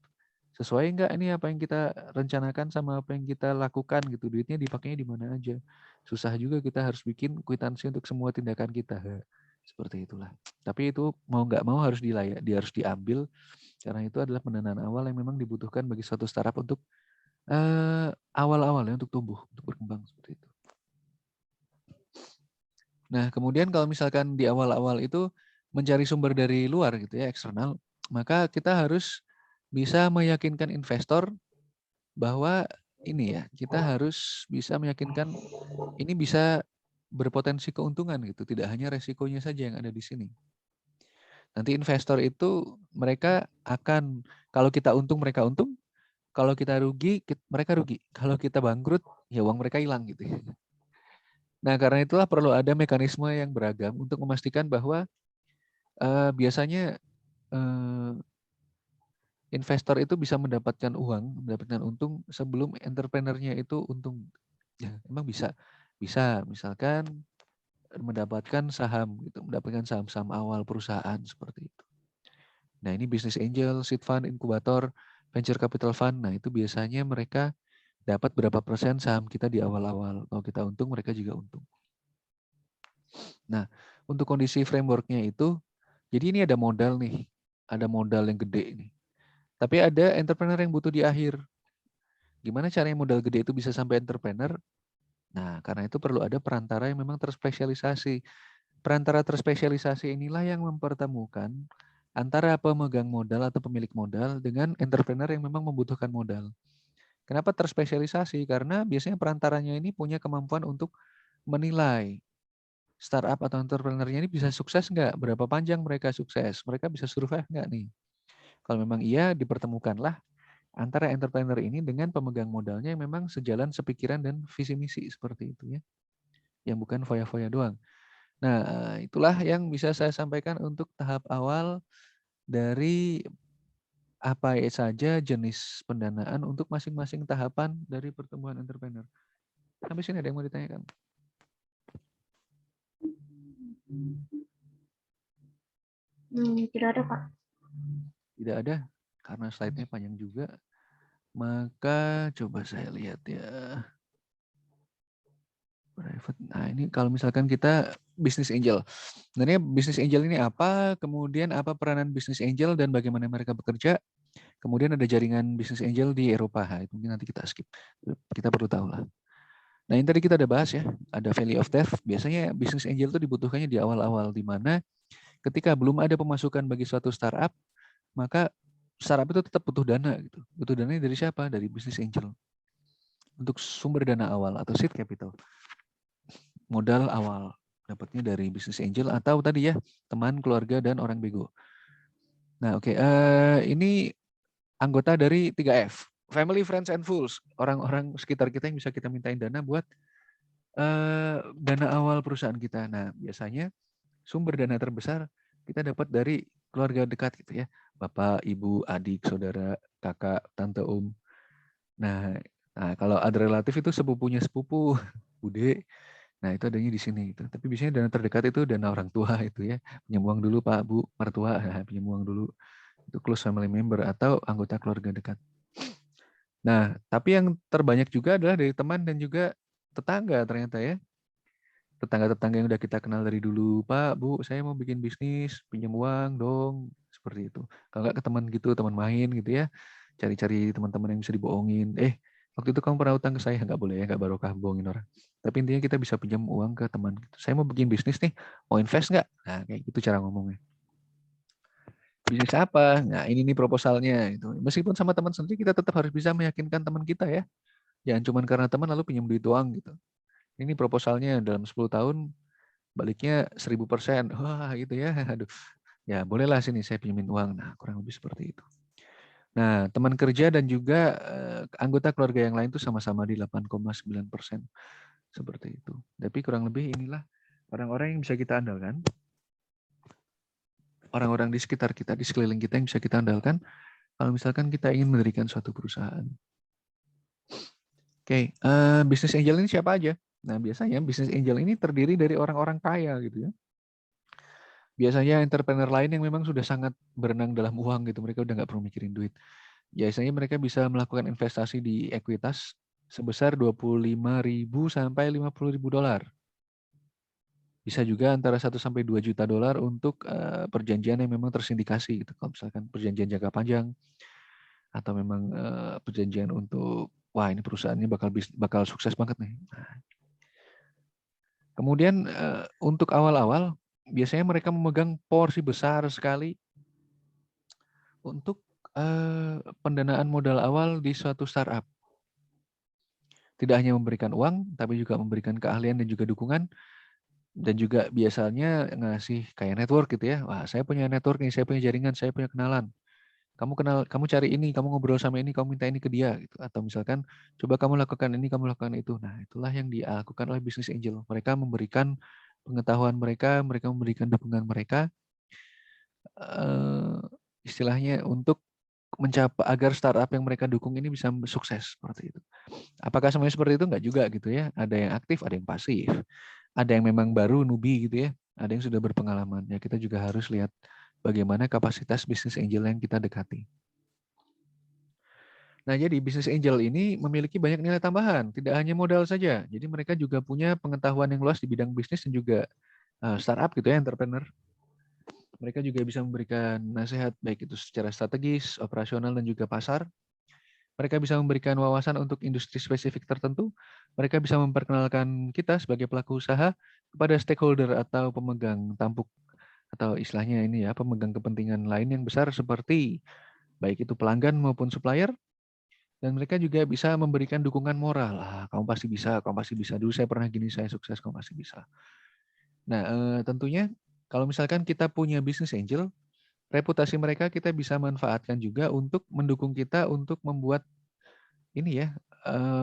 Sesuai enggak ini apa yang kita rencanakan sama apa yang kita lakukan gitu. Duitnya dipakainya di mana aja. Susah juga kita harus bikin kwitansi untuk semua tindakan kita. Seperti itulah. Tapi itu mau nggak mau harus harus diambil karena itu adalah pendanaan awal yang memang dibutuhkan bagi suatu startup untuk awal-awalnya untuk tumbuh, untuk berkembang seperti itu. Nah, kemudian kalau misalkan di awal-awal itu mencari sumber dari luar gitu ya, eksternal, maka kita harus bisa meyakinkan investor bahwa ini ya, kita harus bisa meyakinkan ini bisa berpotensi keuntungan gitu, tidak hanya resikonya saja yang ada di sini. Nanti investor itu mereka akan, kalau kita untung mereka untung, kalau kita rugi mereka rugi, kalau kita bangkrut ya uang mereka hilang gitu. Nah, karena itulah perlu ada mekanisme yang beragam untuk memastikan bahwa biasanya investor itu bisa mendapatkan uang, mendapatkan untung sebelum entrepreneurnya itu untung. Ya, emang bisa. Bisa, misalkan mendapatkan saham gitu, mendapatkan saham-saham awal perusahaan seperti itu. Nah, ini business angel, seed fund, inkubator, venture capital fund. Nah, itu biasanya mereka dapat berapa persen saham kita di awal-awal. Kalau kita untung, mereka juga untung. Nah, untuk kondisi frameworknya itu, jadi ini ada modal nih, ada modal yang gede nih. Tapi ada entrepreneur yang butuh di akhir. Gimana caranya modal gede itu bisa sampai entrepreneur? Nah, karena itu perlu ada perantara yang memang terspesialisasi. Perantara terspesialisasi inilah yang mempertemukan antara pemegang modal atau pemilik modal dengan entrepreneur yang memang membutuhkan modal. Kenapa terspesialisasi? Karena biasanya perantaranya ini punya kemampuan untuk menilai startup atau entrepreneurnya ini bisa sukses nggak? Berapa panjang mereka sukses? Mereka bisa survive nggak nih? Kalau memang iya, dipertemukanlah antara entrepreneur ini dengan pemegang modalnya yang memang sejalan sepikiran dan visi misi seperti itu ya. Yang bukan foya-foya doang. Nah, itulah yang bisa saya sampaikan untuk tahap awal dari apa saja jenis pendanaan untuk masing-masing tahapan dari pertumbuhan entrepreneur. Sampai sini ada yang mau ditanyakan? Tidak ada, Pak. Tidak ada, karena slide-nya panjang juga. Maka coba saya lihat ya. Private. Nah, ini kalau misalkan kita business angel. Sebenarnya business angel ini apa? Kemudian apa peranan business angel dan bagaimana mereka bekerja? Kemudian ada jaringan business angel di Eropa. Nah, itu mungkin nanti kita skip. Kita perlu tahu lah. Nah, ini tadi kita udah bahas ya. Ada Valley of Death. Biasanya business angel itu dibutuhkannya di awal-awal, di mana ketika belum ada pemasukan bagi suatu startup, maka startup itu tetap butuh dana gitu. Butuh dana dari siapa? Dari business angel. Untuk sumber dana awal atau seed capital. Modal awal dapatnya dari business angel atau tadi ya teman, keluarga, dan orang bego. Nah, oke. Ini anggota dari 3F. Family, Friends, and Fools. Orang-orang sekitar kita yang bisa kita mintain dana buat dana awal perusahaan kita. Nah, biasanya sumber dana terbesar kita dapat dari keluarga dekat gitu ya. Bapak, ibu, adik, saudara, kakak, tante, om. Nah kalau ada relatif itu sepupunya sepupu, bude. Nah, itu adanya di sini gitu. Tapi biasanya dana terdekat itu dana orang tua itu ya. Pinjam uang dulu Pak, Bu, mertua, pinjam uang dulu. Itu close family member atau anggota keluarga dekat. Nah, tapi yang terbanyak juga adalah dari teman dan juga tetangga ternyata ya. Tetangga-tetangga yang udah kita kenal dari dulu, Pak, Bu, saya mau bikin bisnis, pinjam uang dong, seperti itu. Kalau nggak ke teman gitu, teman main gitu ya, cari-cari teman-teman yang bisa dibohongin. Waktu itu kamu pernah utang ke saya, nggak boleh ya, nggak barokah bohongin orang. Tapi intinya kita bisa pinjam uang ke teman. Saya mau bikin bisnis nih, mau invest nggak? Nah, kayak gitu cara ngomongnya. Bisnis apa? Nah, ini nih proposalnya. Gitu. Meskipun sama teman sendiri, kita tetap harus bisa meyakinkan teman kita ya. Jangan cuma karena teman lalu pinjam duit doang gitu. Ini proposalnya dalam 10 tahun baliknya 1000%. Wah gitu ya. Aduh. Ya bolehlah sini saya pinjemin uang. Nah kurang lebih seperti itu. Nah teman kerja dan juga anggota keluarga yang lain itu sama-sama di 8,9%. Seperti itu. Tapi kurang lebih inilah orang-orang yang bisa kita andalkan. Orang-orang di sekitar kita, di sekeliling kita yang bisa kita andalkan. Kalau misalkan kita ingin mendirikan suatu perusahaan. Oke, bisnis angel ini siapa aja? Nah biasanya bisnis angel ini terdiri dari orang-orang kaya gitu ya. Biasanya entrepreneur lain yang memang sudah sangat berenang dalam uang gitu, mereka udah nggak perlu mikirin duit. Biasanya mereka bisa melakukan investasi di ekuitas sebesar 25.000 sampai 50.000 dolar. Bisa juga antara 1 sampai 2 juta dolar untuk perjanjian yang memang tersindikasi gitu. Kalau misalkan perjanjian jangka panjang atau memang perjanjian untuk wah ini perusahaannya bakal sukses banget nih. Nah, kemudian untuk awal-awal biasanya mereka memegang porsi besar sekali untuk pendanaan modal awal di suatu startup. Tidak hanya memberikan uang, tapi juga memberikan keahlian dan juga dukungan. Dan juga biasanya ngasih kayak network gitu ya. Wah, saya punya network nih, saya punya jaringan, saya punya kenalan. Kamu cari ini, kamu ngobrol sama ini, kamu minta ini ke dia gitu. Atau misalkan coba kamu lakukan ini, kamu lakukan itu. Nah, itulah yang dilakukan oleh business angel. Mereka memberikan pengetahuan mereka memberikan dukungan mereka istilahnya untuk mencapai agar startup yang mereka dukung ini bisa sukses seperti itu. Apakah semuanya seperti itu? Enggak juga gitu ya. Ada yang aktif, ada yang pasif. Ada yang memang baru newbie gitu ya. Ada yang sudah berpengalaman. Ya kita juga harus lihat bagaimana kapasitas bisnis angel yang kita dekati. Nah, jadi bisnis angel ini memiliki banyak nilai tambahan, tidak hanya modal saja. Jadi mereka juga punya pengetahuan yang luas di bidang bisnis dan juga startup gitu ya, entrepreneur. Mereka juga bisa memberikan nasihat baik itu secara strategis, operasional, dan juga pasar. Mereka bisa memberikan wawasan untuk industri spesifik tertentu. Mereka bisa memperkenalkan kita sebagai pelaku usaha kepada stakeholder atau pemegang tampuk atau istilahnya ini ya, pemegang kepentingan lain yang besar seperti baik itu pelanggan maupun supplier. Dan mereka juga bisa memberikan dukungan moral. Kamu pasti bisa, kamu pasti bisa. Dulu saya pernah gini, saya sukses, kamu pasti bisa. Nah, tentunya kalau misalkan kita punya business angel, reputasi mereka kita bisa manfaatkan juga untuk mendukung kita untuk membuat ini ya,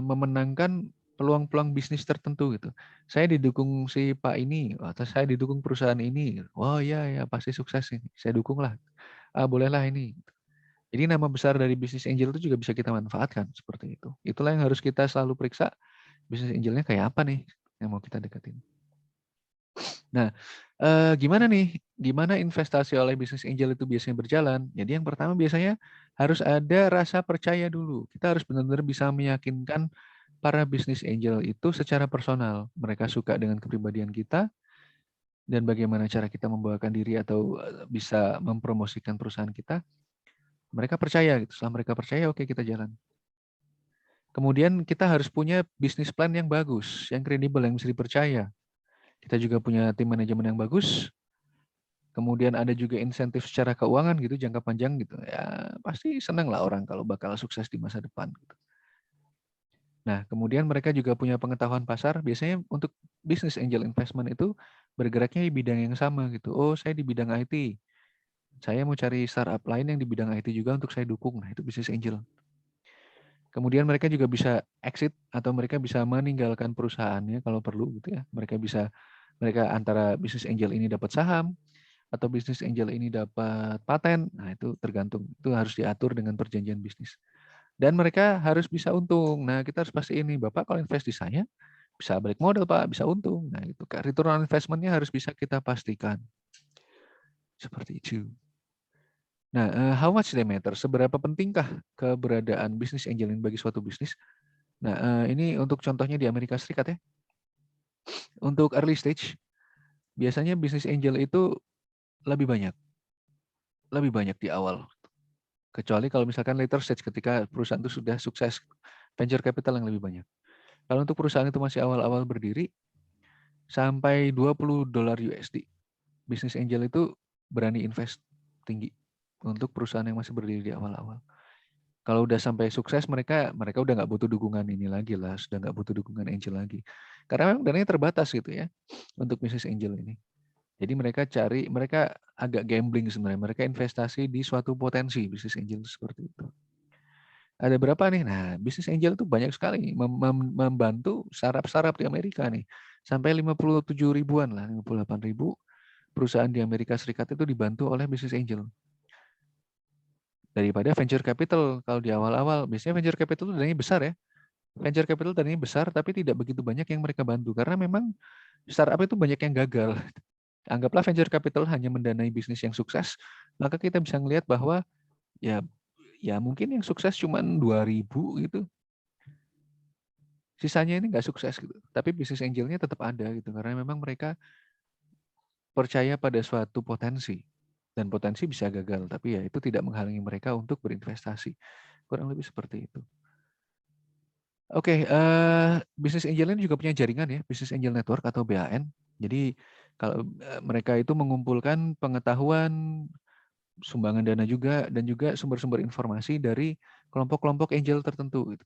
memenangkan peluang-peluang bisnis tertentu gitu. Saya didukung si Pak ini, atau saya didukung perusahaan ini. Oh iya ya pasti sukses ini. Saya dukung lah. Bolehlah ini. Jadi nama besar dari bisnis angel itu juga bisa kita manfaatkan seperti itu. Itulah yang harus kita selalu periksa, bisnis angelnya kayak apa nih yang mau kita deketin. Nah, gimana nih? Gimana investasi oleh bisnis angel itu biasanya berjalan? Jadi yang pertama biasanya harus ada rasa percaya dulu. Kita harus benar-benar bisa meyakinkan para bisnis angel itu secara personal. Mereka suka dengan kepribadian kita dan bagaimana cara kita membawakan diri atau bisa mempromosikan perusahaan kita. Mereka percaya gitu. Setelah mereka percaya, oke kita jalan. Kemudian kita harus punya bisnis plan yang bagus, yang kredibel, yang bisa dipercaya. Kita juga punya tim manajemen yang bagus. Kemudian ada juga insentif secara keuangan gitu, jangka panjang gitu. Ya pasti senang lah orang kalau bakal sukses di masa depan. Gitu. Nah, kemudian mereka juga punya pengetahuan pasar. Biasanya untuk bisnis angel investment itu bergeraknya di bidang yang sama gitu. Oh, saya di bidang IT. Saya mau cari startup lain yang di bidang IT juga untuk saya dukung. Nah, itu bisnis angel. Kemudian mereka juga bisa exit atau mereka bisa meninggalkan perusahaannya kalau perlu gitu ya. Mereka antara bisnis angel ini dapat saham atau bisnis angel ini dapat paten. Nah, itu tergantung. Itu harus diatur dengan perjanjian bisnis. Dan mereka harus bisa untung. Nah, kita harus pastiin nih, Bapak kalau invest di saya, bisa balik modal, Pak, bisa untung. Nah, itu return on investment-nya harus bisa kita pastikan. Seperti itu. Nah, how much they matter? Seberapa pentingkah keberadaan bisnis angel ini bagi suatu bisnis? Nah, ini untuk contohnya di Amerika Serikat ya. Untuk early stage, biasanya bisnis angel itu lebih banyak. Lebih banyak di awal. Kecuali kalau misalkan later stage ketika perusahaan itu sudah sukses, venture capital yang lebih banyak. Kalau untuk perusahaan itu masih awal-awal berdiri, sampai $20 USD. Bisnis angel itu berani invest tinggi untuk perusahaan yang masih berdiri di awal-awal. Kalau udah sampai sukses, mereka udah nggak butuh dukungan ini lagi lah, sudah nggak butuh dukungan angel lagi. Karena memang dananya terbatas gitu ya untuk bisnis angel ini. Jadi mereka agak gambling sebenarnya. Mereka investasi di suatu potensi bisnis angel seperti itu. Ada berapa nih? Nah, bisnis angel itu banyak sekali membantu startup-startup di Amerika nih. Sampai 57 ribuan lah, 58 ribu perusahaan di Amerika Serikat itu dibantu oleh bisnis angel. Daripada venture capital kalau di awal-awal. Biasanya venture capital itu dananya besar ya. Venture capital dananya besar tapi tidak begitu banyak yang mereka bantu. Karena memang startup itu banyak yang gagal. Anggaplah venture capital hanya mendanai bisnis yang sukses, maka kita bisa melihat bahwa ya mungkin yang sukses cuma 2.000 gitu. Sisanya ini nggak sukses gitu. Tapi bisnis angelnya tetap ada gitu karena memang mereka percaya pada suatu potensi dan potensi bisa gagal, tapi ya itu tidak menghalangi mereka untuk berinvestasi. Kurang lebih seperti itu. Oke, bisnis angel ini juga punya jaringan ya, bisnis angel network atau BAN. Jadi kalau mereka itu mengumpulkan pengetahuan, sumbangan dana juga dan juga sumber-sumber informasi dari kelompok-kelompok angel tertentu. Gitu.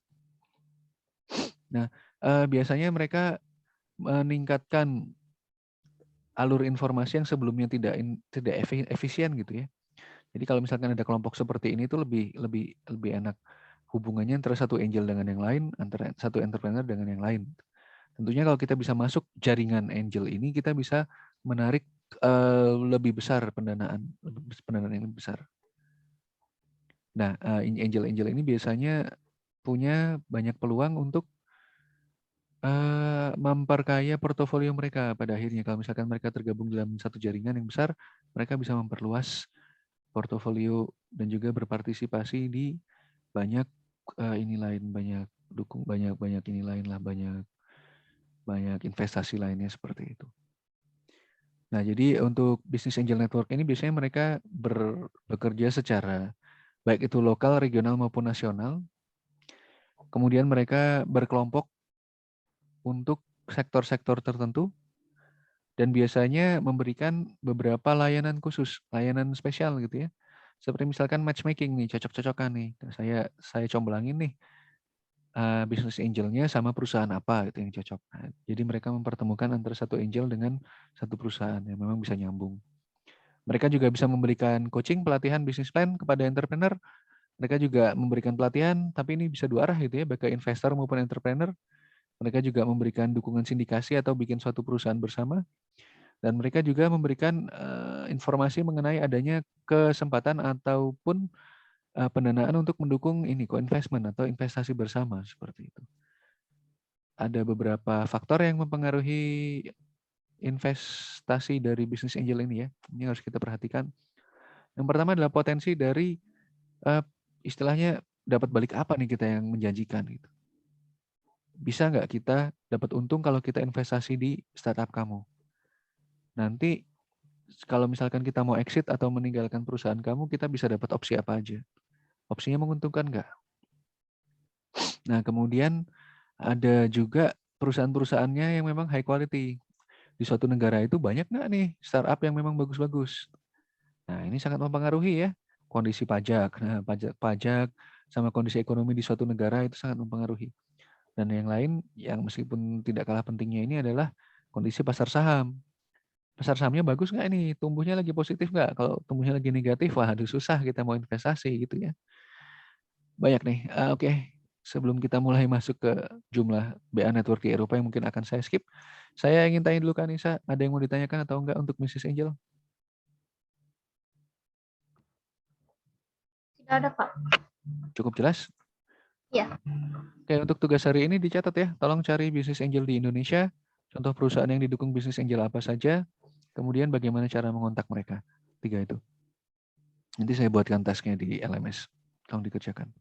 Nah, biasanya mereka meningkatkan alur informasi yang sebelumnya tidak efisien gitu ya. Jadi kalau misalkan ada kelompok seperti ini itu lebih enak hubungannya antara satu angel dengan yang lain, antara satu entrepreneur dengan yang lain. Tentunya kalau kita bisa masuk jaringan angel ini, kita bisa menarik lebih besar pendanaan yang lebih besar. Nah, angel-angel ini biasanya punya banyak peluang untuk memperkaya portofolio mereka pada akhirnya. Kalau misalkan mereka tergabung dalam satu jaringan yang besar, mereka bisa memperluas portofolio dan juga berpartisipasi di banyak banyak investasi lainnya seperti itu. Nah, jadi untuk bisnis angel network ini biasanya mereka bekerja secara baik itu lokal, regional maupun nasional. Kemudian mereka berkelompok untuk sektor-sektor tertentu dan biasanya memberikan beberapa layanan khusus, layanan spesial gitu ya. Seperti misalkan matchmaking nih, cocok-cocokan nih. Saya comblangin nih bisnis angelnya sama perusahaan apa itu yang cocok. Nah, jadi mereka mempertemukan antara satu angel dengan satu perusahaan yang memang bisa nyambung. Mereka juga bisa memberikan coaching, pelatihan bisnis plan kepada entrepreneur. Mereka juga memberikan pelatihan, tapi ini bisa dua arah gitu ya, baik ke investor maupun entrepreneur. Mereka juga memberikan dukungan sindikasi atau bikin suatu perusahaan bersama. Dan mereka juga memberikan informasi mengenai adanya kesempatan ataupun pendanaan untuk mendukung ini co-investment atau investasi bersama seperti itu. Ada beberapa faktor yang mempengaruhi investasi dari bisnis angel ini ya. Ini harus kita perhatikan. Yang pertama adalah potensi dari istilahnya dapat balik apa nih kita yang menjanjikan gitu. Bisa nggak kita dapat untung kalau kita investasi di startup kamu? Nanti kalau misalkan kita mau exit atau meninggalkan perusahaan kamu, kita bisa dapat opsi apa aja. Opsinya menguntungkan nggak? Nah, kemudian ada juga perusahaan-perusahaannya yang memang high quality. Di suatu negara itu banyak nggak nih startup yang memang bagus-bagus? Nah, ini sangat mempengaruhi ya. Kondisi pajak. Nah, pajak sama kondisi ekonomi di suatu negara itu sangat mempengaruhi. Dan yang lain yang meskipun tidak kalah pentingnya ini adalah kondisi pasar saham. Pasar sahamnya bagus nggak nih? Tumbuhnya lagi positif nggak? Kalau tumbuhnya lagi negatif, wah aduh susah kita mau investasi gitu ya. Banyak nih. Oke. Sebelum kita mulai masuk ke jumlah BA network di Eropa yang mungkin akan saya skip, saya ingin tanya dulu Kak Nisa, ada yang mau ditanyakan atau enggak untuk Mrs. Angel? Tidak ada, Pak. Cukup jelas? Iya. Oke, untuk tugas hari ini dicatat ya. Tolong cari bisnis angel di Indonesia. Contoh perusahaan yang didukung bisnis angel apa saja. Kemudian bagaimana cara mengontak mereka. 3 itu. Nanti saya buatkan tasknya di LMS. Tolong dikerjakan.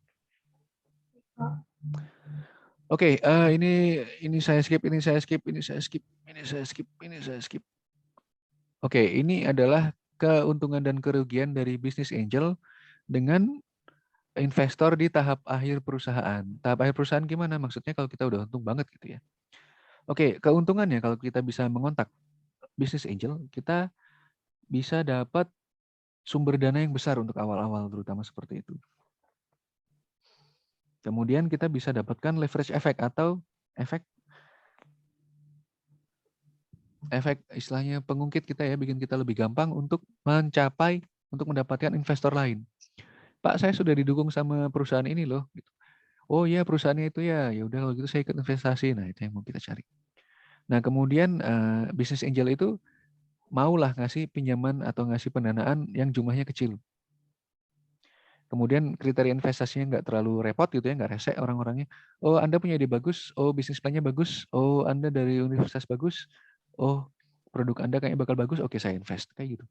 Oke, ini saya skip, ini saya skip, ini saya skip, ini saya skip, ini saya skip. Oke, ini adalah keuntungan dan kerugian dari bisnis angel dengan investor di tahap akhir perusahaan. Tahap akhir perusahaan gimana? Maksudnya kalau kita udah untung banget gitu ya. Oke, keuntungannya kalau kita bisa mengontak bisnis angel, kita bisa dapat sumber dana yang besar untuk awal-awal terutama seperti itu. Kemudian kita bisa dapatkan leverage effect atau efek istilahnya pengungkit kita ya, bikin kita lebih gampang untuk mendapatkan investor lain. Pak, saya sudah didukung sama perusahaan ini loh. Oh iya perusahaannya itu ya, ya udah kalau gitu saya ikut investasi. Nah itu yang mau kita cari. Nah kemudian bisnis angel itu maulah ngasih pinjaman atau ngasih pendanaan yang jumlahnya kecil. Kemudian kriteria investasinya nggak terlalu repot gitu ya, nggak rese orang-orangnya. Oh Anda punya ide bagus, oh bisnis plannya bagus, oh Anda dari universitas bagus, oh produk Anda kayaknya bakal bagus, oke saya invest kayak gitu.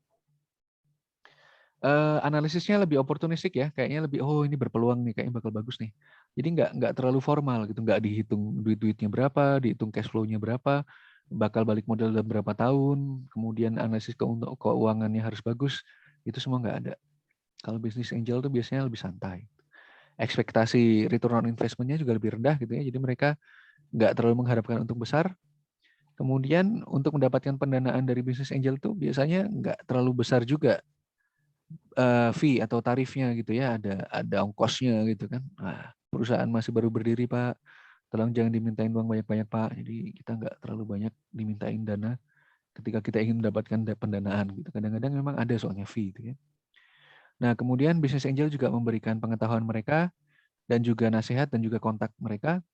Analisisnya lebih oportunistik ya, kayaknya lebih oh ini berpeluang nih, kayaknya bakal bagus nih. Jadi nggak terlalu formal gitu, nggak dihitung duit-duitnya berapa, dihitung cash flow-nya berapa, bakal balik modal dalam berapa tahun, kemudian analisis keuangannya harus bagus, itu semua nggak ada. Kalau bisnis angel tuh biasanya lebih santai. Ekspektasi return on investment-nya juga lebih rendah gitu ya, jadi mereka nggak terlalu mengharapkan untung besar. Kemudian untuk mendapatkan pendanaan dari bisnis angel tuh biasanya nggak terlalu besar juga fee atau tarifnya gitu ya, ada ongkosnya gitu kan. Nah, perusahaan masih baru berdiri Pak, tolong jangan dimintain uang banyak-banyak Pak. Jadi kita nggak terlalu banyak dimintain dana ketika kita ingin mendapatkan pendanaan gitu. Kadang-kadang memang ada soalnya fee gitu ya. Nah kemudian bisnis angel juga memberikan pengetahuan mereka dan juga nasihat dan juga kontak mereka.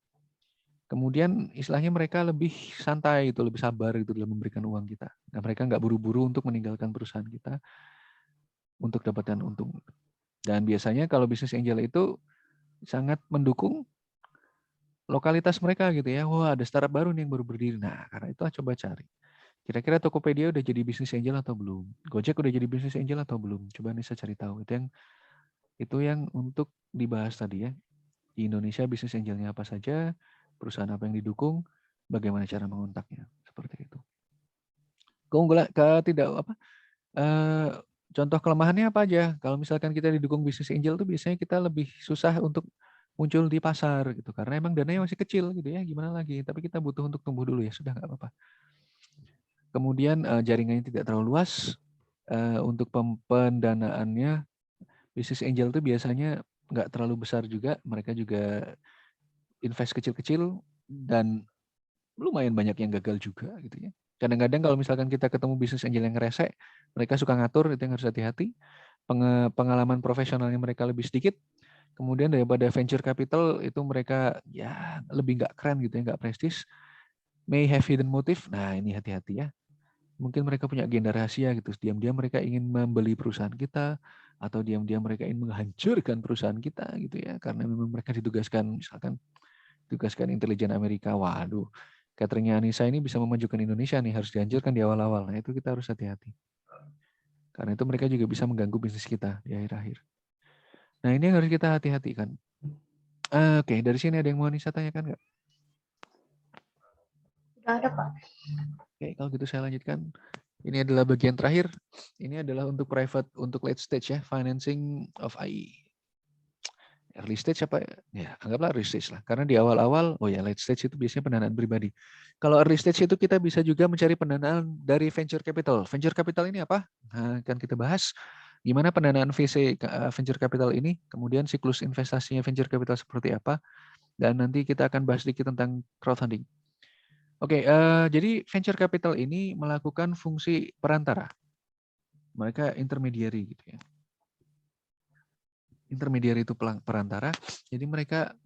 Kemudian istilahnya mereka lebih santai itu, lebih sabar itu dalam memberikan uang kita. Nah, mereka nggak buru-buru untuk meninggalkan perusahaan kita untuk dapatkan untung. Dan biasanya kalau bisnis angel itu sangat mendukung lokalitas mereka gitu ya. Wah ada startup baru nih yang baru berdiri. Nah karena itu coba cari. Kira-kira Tokopedia udah jadi bisnis angel atau belum? Gojek udah jadi bisnis angel atau belum? Coba Nisa cari tahu. Itu yang untuk dibahas tadi ya. Di Indonesia bisnis angelnya apa saja, perusahaan apa yang didukung, bagaimana cara mengontaknya. Seperti itu. Keunggulan contoh kelemahannya apa aja? Kalau misalkan kita didukung bisnis angel tuh biasanya kita lebih susah untuk muncul di pasar gitu karena emang dananya masih kecil gitu ya, gimana lagi, tapi kita butuh untuk tumbuh dulu ya, sudah nggak apa-apa. Kemudian jaringannya tidak terlalu luas. Untuk pendanaannya bisnis angel itu biasanya nggak terlalu besar juga, mereka juga invest kecil-kecil dan lumayan banyak yang gagal juga gitu ya. Kadang-kadang kalau misalkan kita ketemu bisnis angel yang rese, mereka suka ngatur, itu yang harus hati-hati. Pengalaman profesionalnya mereka lebih sedikit. Kemudian daripada venture capital itu mereka ya lebih nggak keren gitu ya, nggak prestis. May have hidden motive. Nah ini hati-hati ya. Mungkin mereka punya agenda rahasia gitu. Diam-diam mereka ingin membeli perusahaan kita atau diam-diam mereka ingin menghancurkan perusahaan kita gitu ya, karena memang mereka ditugaskan, misalkan tugaskan intelijen Amerika. Waduh, cateringnya Anissa ini bisa memajukan Indonesia nih, harus dihancurkan di awal-awal. Nah, itu kita harus hati-hati. Karena itu mereka juga bisa mengganggu bisnis kita di akhir-akhir. Nah, ini yang harus kita hati-hati kan. Oke, dari sini ada yang mau Anissa tanyakan nggak? Udah ada, Pak. Oke, kalau gitu saya lanjutkan. Ini adalah bagian terakhir. Ini adalah untuk private, untuk late stage ya, financing of AI. Early stage apa ya? Anggaplah early stage lah. Karena di awal-awal, oh ya late stage itu biasanya pendanaan pribadi. Kalau early stage itu kita bisa juga mencari pendanaan dari venture capital. Venture capital ini apa? Nah, akan kita bahas gimana pendanaan VC venture capital ini, kemudian siklus investasinya venture capital seperti apa, dan nanti kita akan bahas sedikit tentang crowdfunding. Oke, jadi venture capital ini melakukan fungsi perantara. Mereka intermediary gitu ya. Intermediary itu perantara. Jadi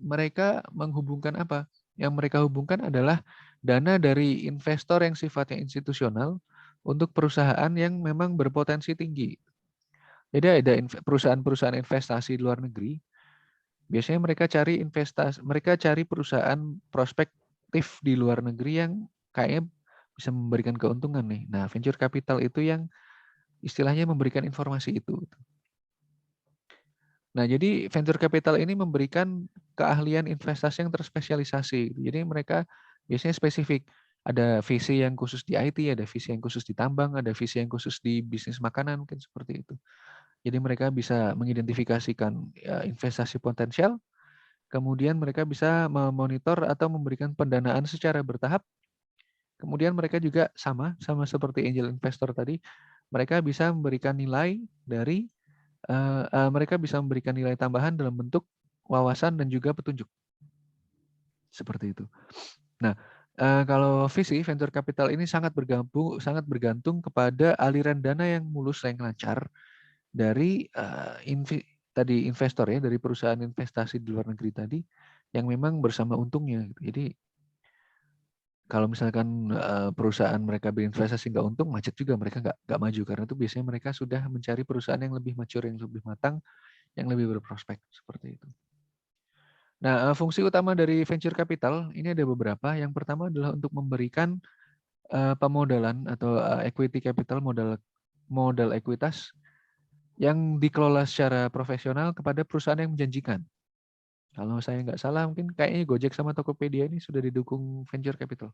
mereka menghubungkan apa? Yang mereka hubungkan adalah dana dari investor yang sifatnya institusional untuk perusahaan yang memang berpotensi tinggi. Jadi ada perusahaan-perusahaan investasi di luar negeri. Biasanya mereka cari perusahaan prospektif di luar negeri yang kayaknya bisa memberikan keuntungan nih. Nah, venture capital itu yang istilahnya memberikan informasi itu. Nah, jadi venture capital ini memberikan keahlian investasi yang terspesialisasi. Jadi mereka biasanya spesifik. Ada visi yang khusus di IT, ada visi yang khusus di tambang, ada visi yang khusus di bisnis makanan, mungkin seperti itu. Jadi mereka bisa mengidentifikasikan investasi potensial, kemudian mereka bisa memonitor atau memberikan pendanaan secara bertahap. Kemudian mereka juga sama seperti angel investor tadi, mereka bisa memberikan nilai dari mereka bisa memberikan nilai tambahan dalam bentuk wawasan dan juga petunjuk. Seperti itu. Nah, kalau visi venture capital ini sangat bergantung kepada aliran dana yang mulus yang lancar dari investor ya, dari perusahaan investasi di luar negeri tadi yang memang bersama untungnya. Jadi kalau misalkan perusahaan mereka berinvestasi nggak untung, macet juga, mereka nggak maju, karena itu biasanya mereka sudah mencari perusahaan yang lebih mature, yang lebih matang, yang lebih berprospek seperti itu. Nah, fungsi utama dari venture capital ini ada beberapa. Yang pertama adalah untuk memberikan pemodalan atau equity capital, modal ekuitas yang dikelola secara profesional kepada perusahaan yang menjanjikan. Kalau saya nggak salah, mungkin kayaknya Gojek sama Tokopedia ini sudah didukung venture capital.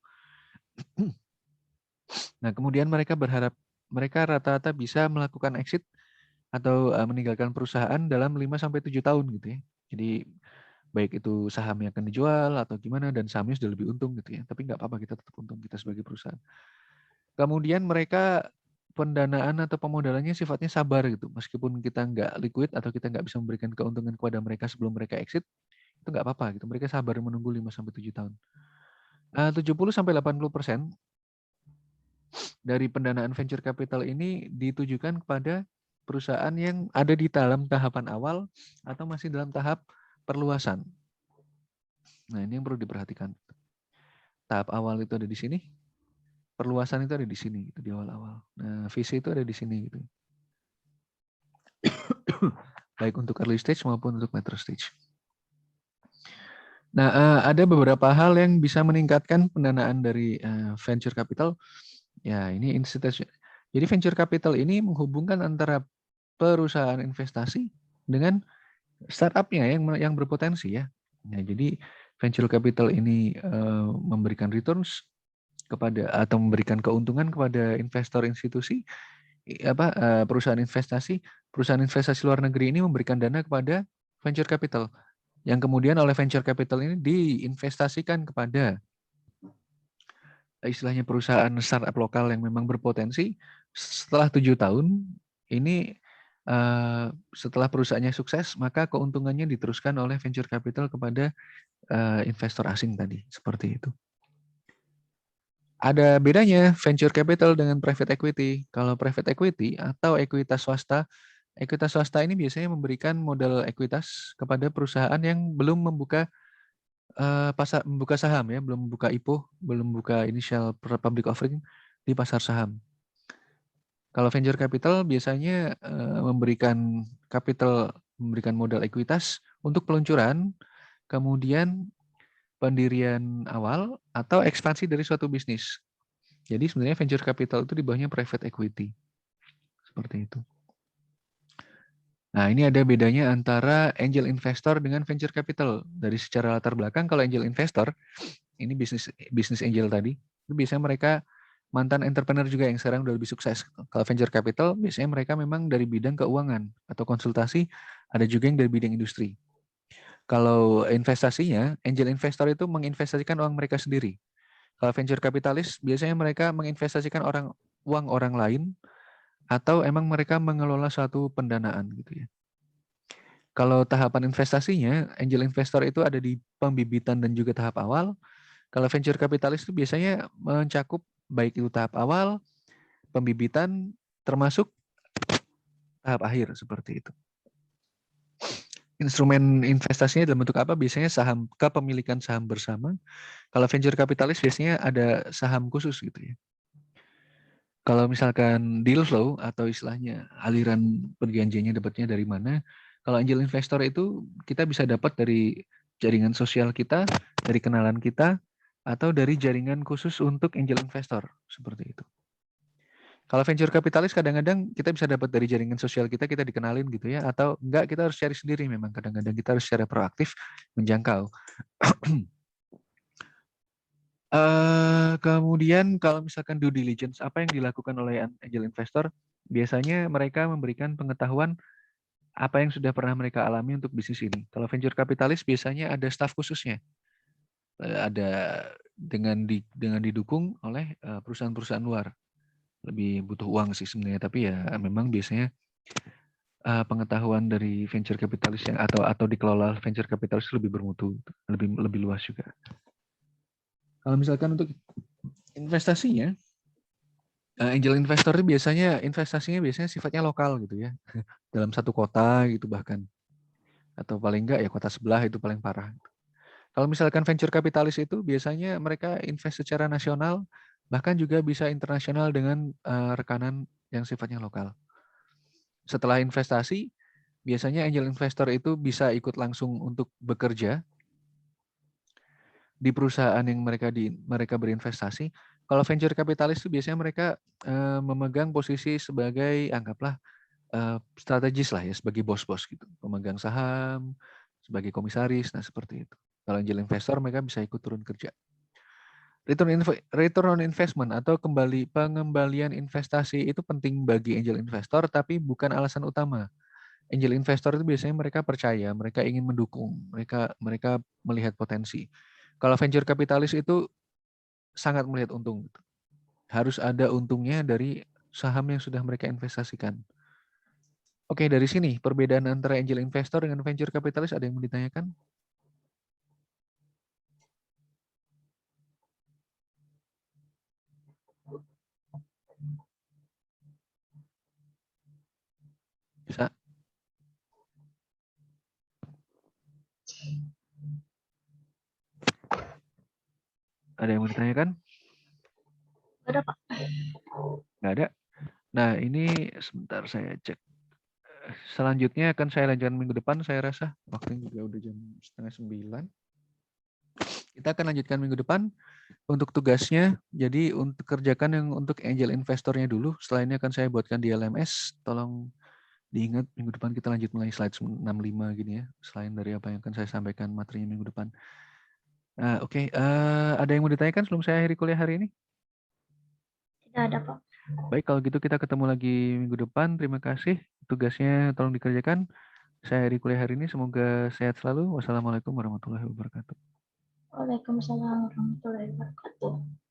Nah, kemudian mereka berharap mereka rata-rata bisa melakukan exit atau meninggalkan perusahaan dalam 5-7 tahun gitu ya. Jadi baik itu sahamnya akan dijual atau gimana, dan sahamnya sudah lebih untung gitu ya. Tapi nggak apa-apa, kita tetap untung kita sebagai perusahaan. Kemudian mereka pendanaan atau pemodalannya sifatnya sabar gitu. Meskipun kita nggak liquid atau kita nggak bisa memberikan keuntungan kepada mereka sebelum mereka exit, itu nggak apa-apa gitu. Mereka sabar menunggu 5-7 tahun. 70-80% dari pendanaan venture capital ini ditujukan kepada perusahaan yang ada di dalam tahapan awal atau masih dalam tahap perluasan. Nah, ini yang perlu diperhatikan. Tahap awal itu ada di sini, perluasan itu ada di sini gitu, di awal-awal. Nah, visi itu ada di sini gitu. Baik untuk early stage maupun untuk mature stage. Nah, ada beberapa hal yang bisa meningkatkan pendanaan dari venture capital. Ya, ini institusi. Jadi venture capital ini menghubungkan antara perusahaan investasi dengan startupnya yang berpotensi ya. Nah, jadi venture capital ini memberikan returns kepada atau memberikan keuntungan kepada investor institusi, perusahaan investasi luar negeri ini memberikan dana kepada venture capital, yang kemudian oleh venture capital ini diinvestasikan kepada istilahnya perusahaan startup lokal yang memang berpotensi. Setelah 7 tahun ini, setelah perusahaannya sukses, maka keuntungannya diteruskan oleh venture capital kepada investor asing tadi, seperti itu. Ada bedanya venture capital dengan private equity. Kalau private equity atau ekuitas swasta ini biasanya memberikan modal ekuitas kepada perusahaan yang belum membuka membuka saham ya, belum membuka IPO, belum membuka initial public offering di pasar saham. Kalau venture capital biasanya memberikan modal ekuitas untuk peluncuran, kemudian pendirian awal atau ekspansi dari suatu bisnis. Jadi sebenarnya venture capital itu di bawahnya private equity. Seperti itu. Nah, ini ada bedanya antara angel investor dengan venture capital. Dari secara latar belakang, kalau angel investor, ini bisnis angel tadi, itu biasanya mereka mantan entrepreneur juga yang sekarang udah lebih sukses. Kalau venture capital, biasanya mereka memang dari bidang keuangan atau konsultasi, ada juga yang dari bidang industri. Kalau investasinya, angel investor itu menginvestasikan uang mereka sendiri. Kalau venture capitalis, biasanya mereka menginvestasikan uang orang lain, atau emang mereka mengelola suatu pendanaan gitu ya. Kalau tahapan investasinya, angel investor itu ada di pembibitan dan juga tahap awal. Kalau venture capitalist itu biasanya mencakup baik itu tahap awal, pembibitan, termasuk tahap akhir seperti itu. Instrumen investasinya dalam bentuk apa? Biasanya saham, kepemilikan saham bersama. Kalau venture capitalist biasanya ada saham khusus gitu ya. Kalau misalkan deal flow atau istilahnya aliran perjanjiannya dapatnya dari mana, kalau angel investor itu kita bisa dapat dari jaringan sosial kita, dari kenalan kita, atau dari jaringan khusus untuk angel investor, seperti itu. Kalau venture capitalist kadang-kadang kita bisa dapat dari jaringan sosial kita dikenalin gitu ya, atau enggak kita harus cari sendiri memang, kadang-kadang kita harus secara proaktif menjangkau. Kemudian kalau misalkan due diligence, apa yang dilakukan oleh angel investor? Biasanya mereka memberikan pengetahuan apa yang sudah pernah mereka alami untuk bisnis ini. Kalau venture capitalist biasanya ada staff khususnya, ada dengan didukung oleh perusahaan-perusahaan luar. Lebih butuh uang sih sebenarnya, tapi ya memang biasanya pengetahuan dari venture capitalist yang atau dikelola venture capitalist lebih bermutu, lebih luas juga. Kalau misalkan untuk investasinya, angel investor investasinya biasanya sifatnya lokal gitu ya, dalam satu kota gitu bahkan, atau paling enggak ya kota sebelah itu paling parah. Kalau misalkan venture capitalist itu biasanya mereka invest secara nasional, bahkan juga bisa internasional dengan rekanan yang sifatnya lokal. Setelah investasi, biasanya angel investor itu bisa ikut langsung untuk bekerja di perusahaan yang mereka berinvestasi. Kalau venture capitalist itu biasanya mereka memegang posisi sebagai anggaplah strategis lah ya, sebagai bos-bos gitu, pemegang saham, sebagai komisaris, nah seperti itu. Kalau angel investor mereka bisa ikut turun kerja. Return on investment atau pengembalian investasi itu penting bagi angel investor, tapi bukan alasan utama. Angel investor itu biasanya mereka percaya, mereka ingin mendukung, mereka melihat potensi. Kalau venture capitalis itu sangat melihat untung. Harus ada untungnya dari saham yang sudah mereka investasikan. Oke, dari sini perbedaan antara angel investor dengan venture capitalis ada yang mau ditanyakan? Bisa? Ada yang mau ditanyakan? Ada, Pak. Nggak ada. Nah, ini sebentar saya cek. Selanjutnya akan saya lanjutkan minggu depan, saya rasa. Waktunya juga udah jam 8:30. Kita akan lanjutkan minggu depan. Untuk tugasnya, jadi untuk kerjakan yang untuk angel investornya dulu. Setelah ini akan saya buatkan di LMS. Tolong diingat minggu depan kita lanjut mulai slide 65 gini ya. Selain dari apa yang akan saya sampaikan materinya minggu depan. Nah, oke. Ada yang mau ditanyakan sebelum saya akhiri kuliah hari ini? Tidak ada, Pak. Baik, kalau gitu kita ketemu lagi minggu depan. Terima kasih. Tugasnya tolong dikerjakan. Saya akhiri kuliah hari ini. Semoga sehat selalu. Wassalamualaikum warahmatullahi wabarakatuh. Waalaikumsalam warahmatullahi wabarakatuh.